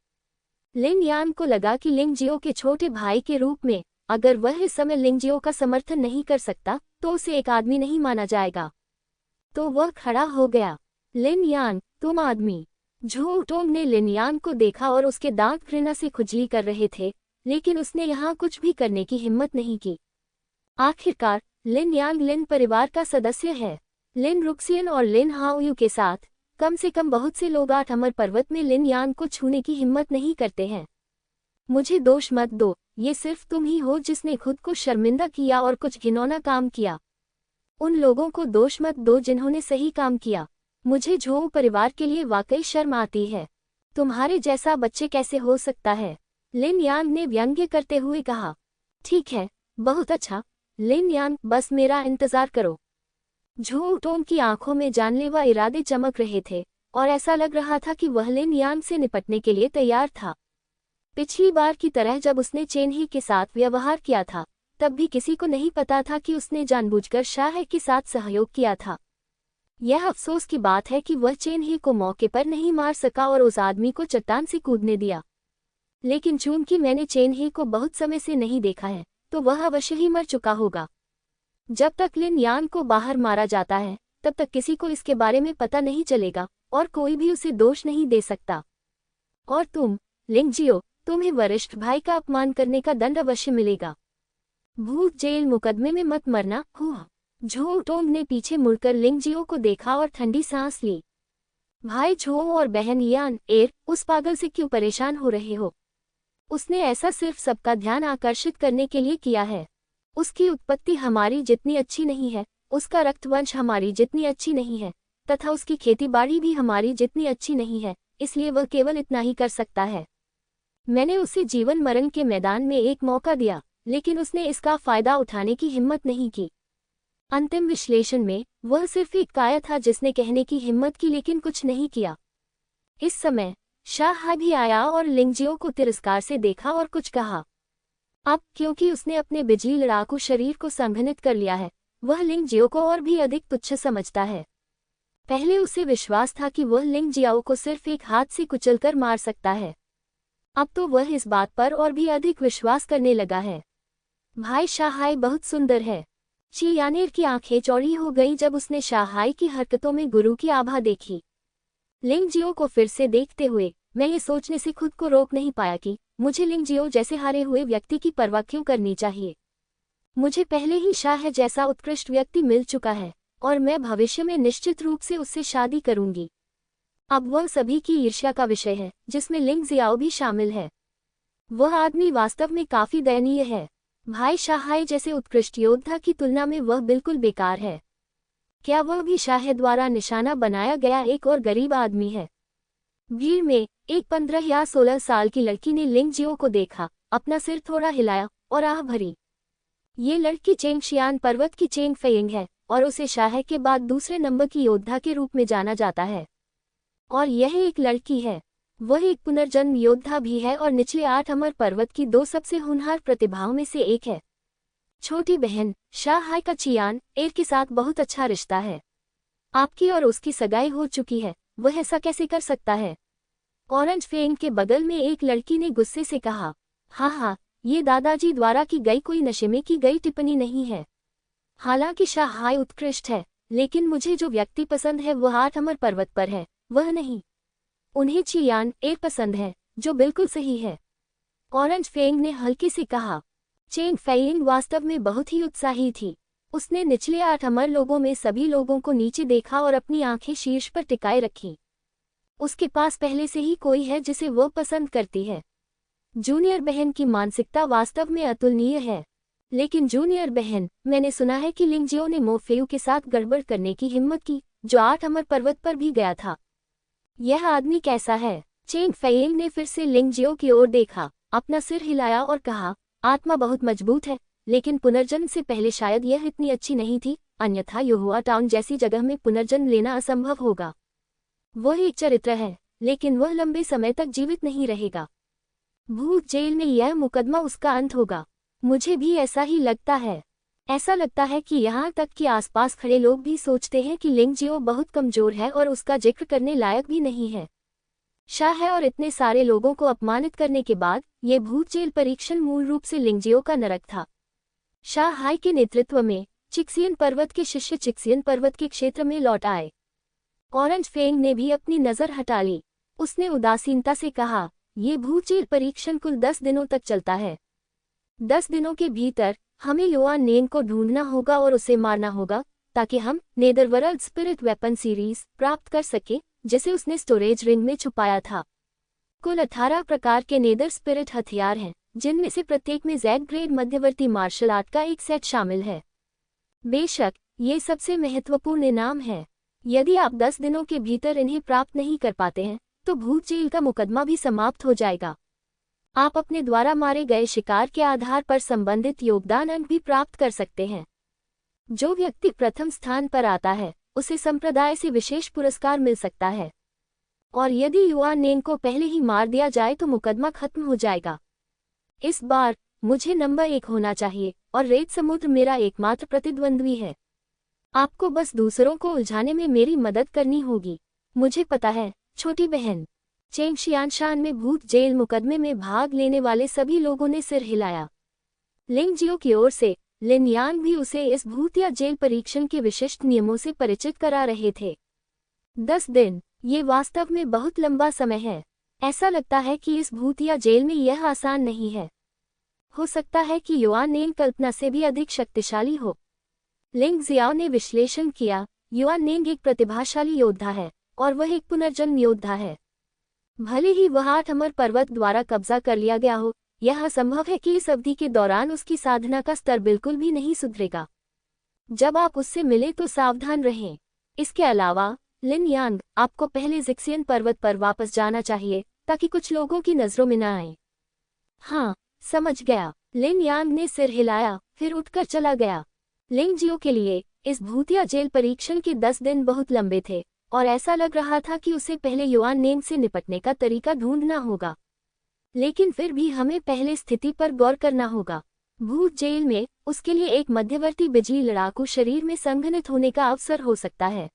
लिन यान को लगा कि लिंग जियो के छोटे भाई के रूप में अगर वह इस समय लिंग जियो का समर्थन नहीं कर सकता तो उसे एक आदमी नहीं माना जाएगा। तो वह खड़ा हो गया। लिन यान, तुम आदमी। झोउ टोंग ने लिन यान को देखा और उसके दांत घृणा से खुजली कर रहे थे, लेकिन उसने यहाँ कुछ भी करने की हिम्मत नहीं की। आखिरकार लिन यांग लिन परिवार का सदस्य है। लिन रुक्सियन और लिन हाओयू के साथ कम से कम बहुत से लोग 8 अमर पर्वत में लिन यान को छूने की हिम्मत नहीं करते हैं। मुझे दोष मत दो, ये सिर्फ तुम ही हो जिसने खुद को शर्मिंदा किया और कुछ घिनौना काम किया। उन लोगों को दोष मत दो जिन्होंने सही काम किया। मुझे झोउ परिवार के लिए वाकई शर्म आती है। तुम्हारे जैसा बच्चे कैसे हो सकता है? लिन यांग ने व्यंग्य करते हुए कहा। ठीक है, बहुत अच्छा लिन यान, बस मेरा इंतजार करो। झू टोंग की आंखों में जानलेवा इरादे चमक रहे थे और ऐसा लग रहा था कि वह लिन यान से निपटने के लिए तैयार था। पिछली बार की तरह जब उसने चेन ही के साथ व्यवहार किया था, तब भी किसी को नहीं पता था कि उसने जानबूझकर शाह के साथ सहयोग किया था। यह अफसोस की बात है कि वह चेन ही को मौके पर नहीं मार सका और उस आदमी को चट्टान से कूदने दिया। लेकिन चूंकि मैंने चेन ही को बहुत समय से नहीं देखा है, तो वह अवश्य ही मर चुका होगा। जब तक लिन यान को बाहर मारा जाता है, तब तक किसी को इसके बारे में पता नहीं चलेगा और कोई भी उसे दोष नहीं दे सकता। और तुम, लिंग जियो, तुम्हें वरिष्ठ भाई का अपमान करने का दंड अवश्य मिलेगा। भूत जेल मुकदमे में मत मरना हुआ। झो टोंग ने पीछे मुड़कर लिंग जियो को देखा और ठंडी सांस ली। भाई झो और बहन यान एर, उस पागल से क्यों परेशान हो रहे हो? उसने ऐसा सिर्फ सबका ध्यान आकर्षित करने के लिए किया है। उसकी उत्पत्ति हमारी जितनी अच्छी नहीं है, उसका रक्तवंश हमारी जितनी अच्छी नहीं है, तथा उसकी खेतीबाड़ी भी हमारी जितनी अच्छी नहीं है, इसलिए वह केवल इतना ही कर सकता है। मैंने उसे जीवन मरण के मैदान में एक मौका दिया, लेकिन उसने इसका फायदा उठाने की हिम्मत नहीं की। अंतिम विश्लेषण में वह सिर्फ एक काया था जिसने कहने की हिम्मत की लेकिन कुछ नहीं किया। इस समय शाह भी आया और लिंगजियो को तिरस्कार से देखा और कुछ कहा। अब क्योंकि उसने अपने बिजली लड़ाकू शरीर को संघनित कर लिया है, वह लिंगजियो को और भी अधिक तुच्छ समझता है। पहले उसे विश्वास था कि वह लिंगजियाओ को सिर्फ एक हाथ से कुचलकर मार सकता है। अब तो वह इस बात पर और भी अधिक विश्वास करने लगा है। भाई शाहाई बहुत सुंदर है। चियानेर की आंखें चौड़ी हो गईं जब उसने शाहाई की हरकतों में गुरु की आभा देखी। लिंगजियो को फिर से देखते हुए मैं ये सोचने से खुद को रोक नहीं पाया कि मुझे लिंगजियो जैसे हारे हुए व्यक्ति की परवाह क्यों करनी चाहिए। मुझे पहले ही शाह जैसा उत्कृष्ट व्यक्ति मिल चुका है और मैं भविष्य में निश्चित रूप से उससे शादी करूंगी। अब वह सभी की ईर्ष्या का विषय है, जिसमें लिंगजियाओ भी शामिल है। वह आदमी वास्तव में काफी दयनीय है। भाई शाहाई जैसे उत्कृष्ट योद्धा की तुलना में वह बिल्कुल बेकार है। क्या वह भी शाह द्वारा निशाना बनाया गया एक और गरीब आदमी है? भीड़ में एक 15 या 16 साल की लड़की ने लिंगजियो को देखा, अपना सिर थोड़ा हिलाया और आह भरी। ये लड़की चेंगशियान पर्वत की चेंग फेइंग है और उसे शाह के बाद दूसरे नंबर की योद्धा के रूप में जाना जाता है। और यह एक लड़की है। वह एक पुनर्जन्म योद्धा भी है और निचले 8 अमर पर्वत की 2 सबसे होनहार प्रतिभाओं में से एक है। छोटी बहन शाहाई का चियान एर के साथ बहुत अच्छा रिश्ता है। आपकी और उसकी सगाई हो चुकी है, वह ऐसा कैसे कर सकता है? ऑरेंज फेंग के बगल में एक लड़की ने गुस्से से कहा। हाँ, ये दादाजी द्वारा की गई कोई नशे में की गई टिप्पणी नहीं है। हालांकि शाहाई उत्कृष्ट है, लेकिन मुझे जो व्यक्ति पसंद है वह 8 अमर पर्वत पर है, वह नहीं। उन्हें चियान एर पसंद है, जो बिल्कुल सही है। ऑरेंज फेंग ने हल्के से कहा। चेंग फेइंग वास्तव में बहुत ही उत्साही थी। उसने निचले 8 अमर लोगों में सभी लोगों को नीचे देखा और अपनी आंखें शीर्ष पर टिकाए रखी। उसके पास पहले से ही कोई है जिसे वह पसंद करती है। जूनियर बहन की मानसिकता वास्तव में अतुलनीय है। लेकिन जूनियर बहन, मैंने सुना है कि लिंगजियो ने मोफेयू के साथ गड़बड़ करने की हिम्मत की, जो 8 अमर पर्वत पर भी गया था। यह आदमी कैसा है? चेंग फेइंग ने फिर से लिंगजियो की ओर देखा, अपना सिर हिलाया और कहा, आत्मा बहुत मजबूत है, लेकिन पुनर्जन्म से पहले शायद यह इतनी अच्छी नहीं थी, अन्यथा युहुआ टाउन जैसी जगह में पुनर्जन्म लेना असंभव होगा। वह एक चरित्र है, लेकिन वह लंबे समय तक जीवित नहीं रहेगा। भूत जेल में यह मुकदमा उसका अंत होगा। मुझे भी ऐसा ही लगता है। ऐसा लगता है कि यहाँ तक कि आसपास खड़े लोग भी सोचते हैं कि लिंगजियो बहुत कमजोर है और उसका जिक्र करने लायक भी नहीं है। शाह और इतने सारे लोगों को अपमानित करने के बाद ये भूत जेल परीक्षण मूल रूप से लिंगजियो का नरक था। शाहाई के नेतृत्व में चिक्सियन पर्वत के शिष्य चिक्सियन पर्वत के क्षेत्र में लौट आए। ऑरेंज फेंग ने भी अपनी नजर हटा ली। उसने उदासीनता से कहा, ये भूत जेल परीक्षण कुल 10 दिनों तक चलता है। 10 दिनों के भीतर हमें युआन नेन को ढूंढना होगा और उसे मारना होगा, ताकि हम नेदरवर्ल्ड स्पिरिट वेपन सीरीज प्राप्त कर सके, जिसे उसने स्टोरेज रिंग में छुपाया था। कुल 18 प्रकार के नेदर स्पिरिट हथियार हैं, जिनमें से प्रत्येक में Z ग्रेड मध्यवर्ती मार्शल आर्ट का एक सेट शामिल है। बेशक ये सबसे महत्वपूर्ण इनाम है। यदि आप 10 दिनों के भीतर इन्हें प्राप्त नहीं कर पाते हैं, तो भूत जेल का मुकदमा भी समाप्त हो जाएगा। आप अपने द्वारा मारे गए शिकार के आधार पर संबंधित योगदान अंक भी प्राप्त कर सकते हैं। जो व्यक्ति प्रथम स्थान पर आता है उसे संप्रदाय से विशेष पुरस्कार मिल सकता है, और यदि युआन नेंग को पहले ही मार दिया जाए तो मुकदमा खत्म हो जाएगा। इस बार मुझे नंबर 1 होना चाहिए और रेत समुद्र मेरा एकमात्र प्रतिद्वंद्वी है। आपको बस दूसरों को उलझाने में मेरी मदद करनी होगी। मुझे पता है, छोटी बहन। चेंग शियानशान में भूत जेल मुकदमे में भाग लेने वाले सभी लोगों ने सिर हिलाया। लिंग जियो की ओर से लिन यांग भी उसे इस भूतिया जेल परीक्षण के विशिष्ट नियमों से परिचित करा रहे थे। 10 दिन, ये वास्तव में बहुत लंबा समय है। ऐसा लगता है कि इस भूतिया जेल में यह आसान नहीं है। हो सकता है कि युआन नेंग कल्पना से भी अधिक शक्तिशाली हो। लिंग जियाओ ने विश्लेषण किया, युआन नेंग एक प्रतिभाशाली योद्धा है और वह एक पुनर्जन्म योद्धा है। भले ही वह 8 अमर पर्वत द्वारा कब्जा कर लिया गया हो, यह असंभव है कि इस अवधि के दौरान उसकी साधना का स्तर बिल्कुल भी नहीं सुधरेगा। जब आप उससे मिले तो सावधान रहें। इसके अलावा लिन यांग, आपको पहले जिक्सियन पर्वत पर वापस जाना चाहिए ताकि कुछ लोगों की नजरों में न आए। हाँ, समझ गया। लिन यांग ने सिर हिलाया, फिर उठकर चला गया। लिंग जियो के लिए इस भूतिया जेल परीक्षण के 10 दिन बहुत लंबे थे और ऐसा लग रहा था कि उसे पहले युआन नेंग से निपटने का तरीका ढूंढना होगा। लेकिन फिर भी हमें पहले स्थिति पर गौर करना होगा। भूत जेल में उसके लिए एक मध्यवर्ती बिजली लड़ाकू शरीर में संघनित होने का अवसर हो सकता है।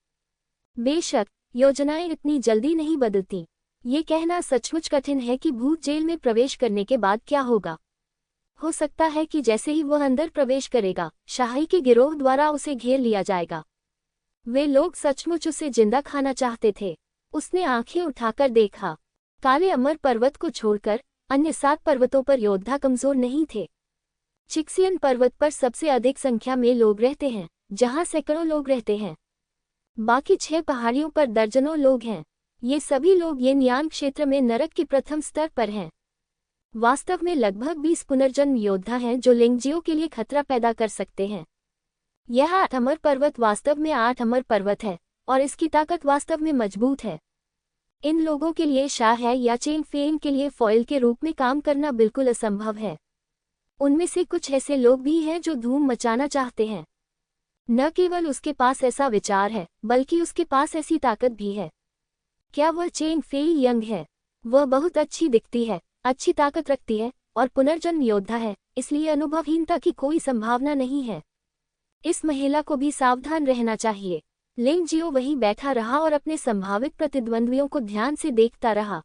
बेशक योजनाएं इतनी जल्दी नहीं बदलती। ये कहना सचमुच कठिन है कि भूत जेल में प्रवेश करने के बाद क्या होगा। हो सकता है कि जैसे ही वह अंदर प्रवेश करेगा, शाही के गिरोह द्वारा उसे घेर लिया जाएगा। वे लोग सचमुच उसे जिंदा खाना चाहते थे। उसने आंखें उठाकर देखा। काले अमर पर्वत को छोड़कर अन्य 7 पर्वतों पर योद्धा कमजोर नहीं थे। चिक्सियन पर्वत पर सबसे अधिक संख्या में लोग रहते हैं, जहां सैकड़ों लोग रहते हैं। बाकी 6 पहाड़ियों पर दर्जनों लोग हैं। ये सभी लोग यिन यांग क्षेत्र में नरक के प्रथम स्तर पर हैं। वास्तव में लगभग 20 पुनर्जन्म योद्धा हैं जो लिंगजियो के लिए खतरा पैदा कर सकते हैं। यह 8 अमर पर्वत वास्तव में 8 अमर पर्वत है और इसकी ताकत वास्तव में मजबूत है। इन लोगों के लिए शाह है या चेंग फेंग के लिए फॉइल के रूप में काम करना बिल्कुल असंभव है। उनमें से कुछ ऐसे लोग भी हैं जो धूम मचाना चाहते हैं। न केवल उसके पास ऐसा विचार है, बल्कि उसके पास ऐसी ताकत भी है। क्या वह चेंग फेई यंग है? वह बहुत अच्छी दिखती है, अच्छी ताकत रखती है और पुनर्जन्म योद्धा है, इसलिए अनुभवहीनता की कोई संभावना नहीं है। इस महिला को भी सावधान रहना चाहिए। लिंग जियो वहीं बैठा रहा और अपने संभावित प्रतिद्वंद्वियों को ध्यान से देखता रहा।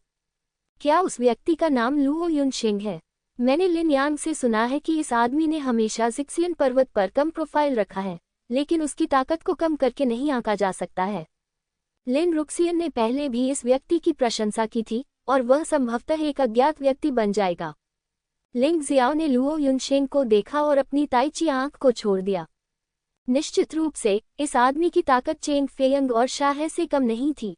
क्या उस व्यक्ति का नाम लुओ युनशिंग है? मैंने लिन यांग से सुना है कि इस आदमी ने हमेशा जिक्सियन पर्वत पर कम प्रोफाइल रखा है, लेकिन उसकी ताकत को कम करके नहीं आंका जा सकता है। लिन रुक्सियन ने पहले भी इस व्यक्ति की प्रशंसा की थी और वह संभवतः एक अज्ञात व्यक्ति बन जाएगा। लिंग जियाओ ने लुओ युनशिंग को देखा और अपनी ताइची आंख को छोड़ दिया। निश्चित रूप से इस आदमी की ताकत चेंग फेयंग और शाह से कम नहीं थी।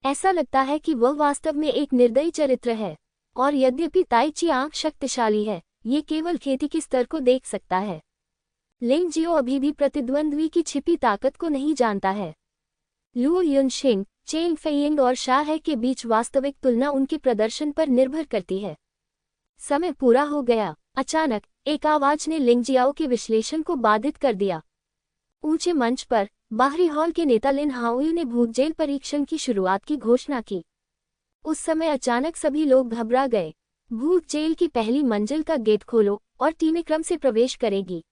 ऐसा लगता है कि वह वास्तव में एक निर्दयी चरित्र है, और यद्यपि ताइची आंख शक्तिशाली है, ये केवल खेती के स्तर को देख सकता है। लिंग जियो अभी भी प्रतिद्वंद्वी की छिपी ताकत को नहीं जानता है। लुओ युनशिंग, चेंग फेयंग और शाह के बीच वास्तविक तुलना उनके प्रदर्शन पर निर्भर करती है। समय पूरा हो गया। अचानक एक आवाज ने लिंग जियाओ के विश्लेषण को बाधित कर दिया। ऊंचे मंच पर बाहरी हॉल के नेता लिन हाओयू ने भूत जेल परीक्षण की शुरुआत की घोषणा की। उस समय अचानक सभी लोग घबरा गए। भूत जेल की पहली मंजिल का गेट खोलो और टीमें क्रम से प्रवेश करेगी।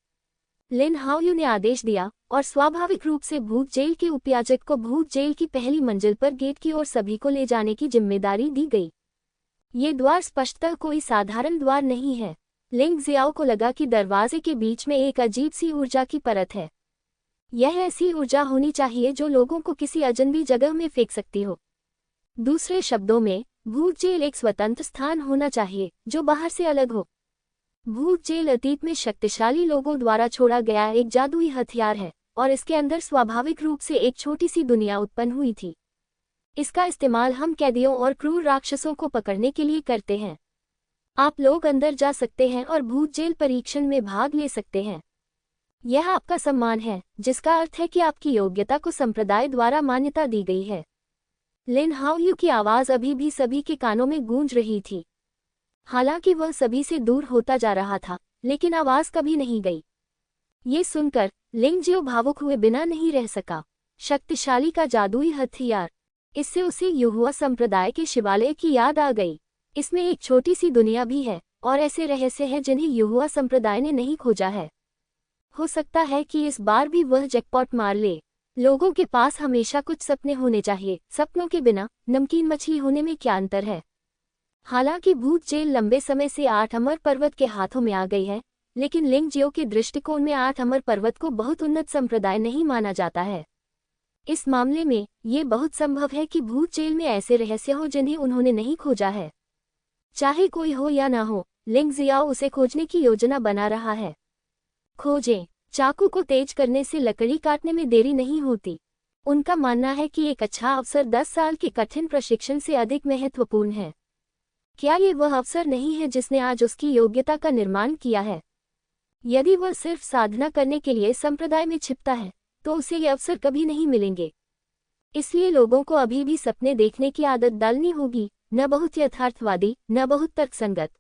लिन हाओयू ने आदेश दिया और स्वाभाविक रूप से भूत जेल के उपयाजक को भूत जेल की पहली मंजिल पर गेट की ओर सभी को ले जाने की जिम्मेदारी दी गई। ये द्वार स्पष्टतः कोई साधारण द्वार नहीं है। लिंग जियाओ को लगा कि दरवाजे के बीच में एक अजीब सी ऊर्जा की परत है। यह ऐसी ऊर्जा होनी चाहिए जो लोगों को किसी अजनबी जगह में फेंक सकती हो। दूसरे शब्दों में, भूत जेल एक स्वतंत्र स्थान होना चाहिए जो बाहर से अलग हो। भूत जेल अतीत में शक्तिशाली लोगों द्वारा छोड़ा गया एक जादुई हथियार है और इसके अंदर स्वाभाविक रूप से एक छोटी सी दुनिया उत्पन्न हुई थी। इसका इस्तेमाल हम कैदियों और क्रूर राक्षसों को पकड़ने के लिए करते हैं। आप लोग अंदर जा सकते हैं और भूत जेल परीक्षण में भाग ले सकते हैं। यह आपका सम्मान है, जिसका अर्थ है कि आपकी योग्यता को संप्रदाय द्वारा मान्यता दी गई है। लिन हाओयू की आवाज अभी भी सभी के कानों में गूंज रही थी। हालांकि वह सभी से दूर होता जा रहा था, लेकिन आवाज कभी नहीं गई। ये सुनकर लिंगजियो भावुक हुए बिना नहीं रह सका। शक्तिशाली का जादुई हथियार। इससे उसे युहुआ संप्रदाय के शिवालय की याद आ गई। इसमें एक छोटी सी दुनिया भी है और ऐसे रहस्य हैं जिन्हें युहुआ संप्रदाय ने नहीं खोजा है। हो सकता है कि इस बार भी वह जैकपॉट मार ले। लोगों के पास हमेशा कुछ सपने होने चाहिए। सपनों के बिना नमकीन मछली होने में क्या अंतर है। हालांकि भूत जेल लंबे समय से 8 अमर पर्वत के हाथों में आ गई है, लेकिन लिंगजियो के दृष्टिकोण में 8 अमर पर्वत को बहुत उन्नत संप्रदाय नहीं माना जाता है। इस मामले में ये बहुत संभव है कि भूत जेल में ऐसे रहस्य हो जिन्हें उन्होंने नहीं खोजा है। चाहे कोई हो या ना हो, लिंगजियाओ उसे खोजने की योजना बना रहा है। खोजें। चाकू को तेज करने से लकड़ी काटने में देरी नहीं होती। उनका मानना है कि एक अच्छा अवसर 10 साल के कठिन प्रशिक्षण से अधिक महत्वपूर्ण है। क्या ये वह अवसर नहीं है जिसने आज उसकी योग्यता का निर्माण किया है? यदि वह सिर्फ साधना करने के लिए संप्रदाय में छिपता है, तो उसे ये अवसर कभी नहीं मिलेंगे। इसलिए लोगों को अभी भी सपने देखने की आदत डालनी होगी, न बहुत यथार्थवादी, न बहुत तर्कसंगत।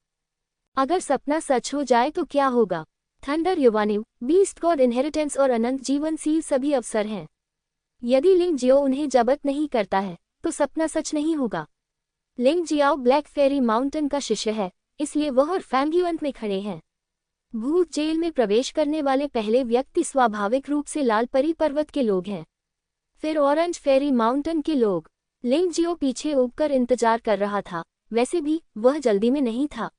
अगर सपना सच हो जाए तो क्या होगा? थंडर युवानिव, बीस्ट गॉड इनहेरिटेंस और अनंत जीवन सील सभी अवसर हैं। यदि लिंगजियो उन्हें जब्त नहीं करता है, तो सपना सच नहीं होगा। लिंगजियाओ ब्लैक फेरी माउंटेन का शिष्य है, इसलिए वह और फैंग्युअंत में खड़े हैं। भूत जेल में प्रवेश करने वाले पहले व्यक्ति स्वाभाविक रूप से लाल परी पर्वत के लोग हैं, फिर ऑरेंज फेरी माउंटेन के लोग। लिंगजियो पीछे उबकर इंतजार कर रहा था। वैसे भी वह जल्दी में नहीं था।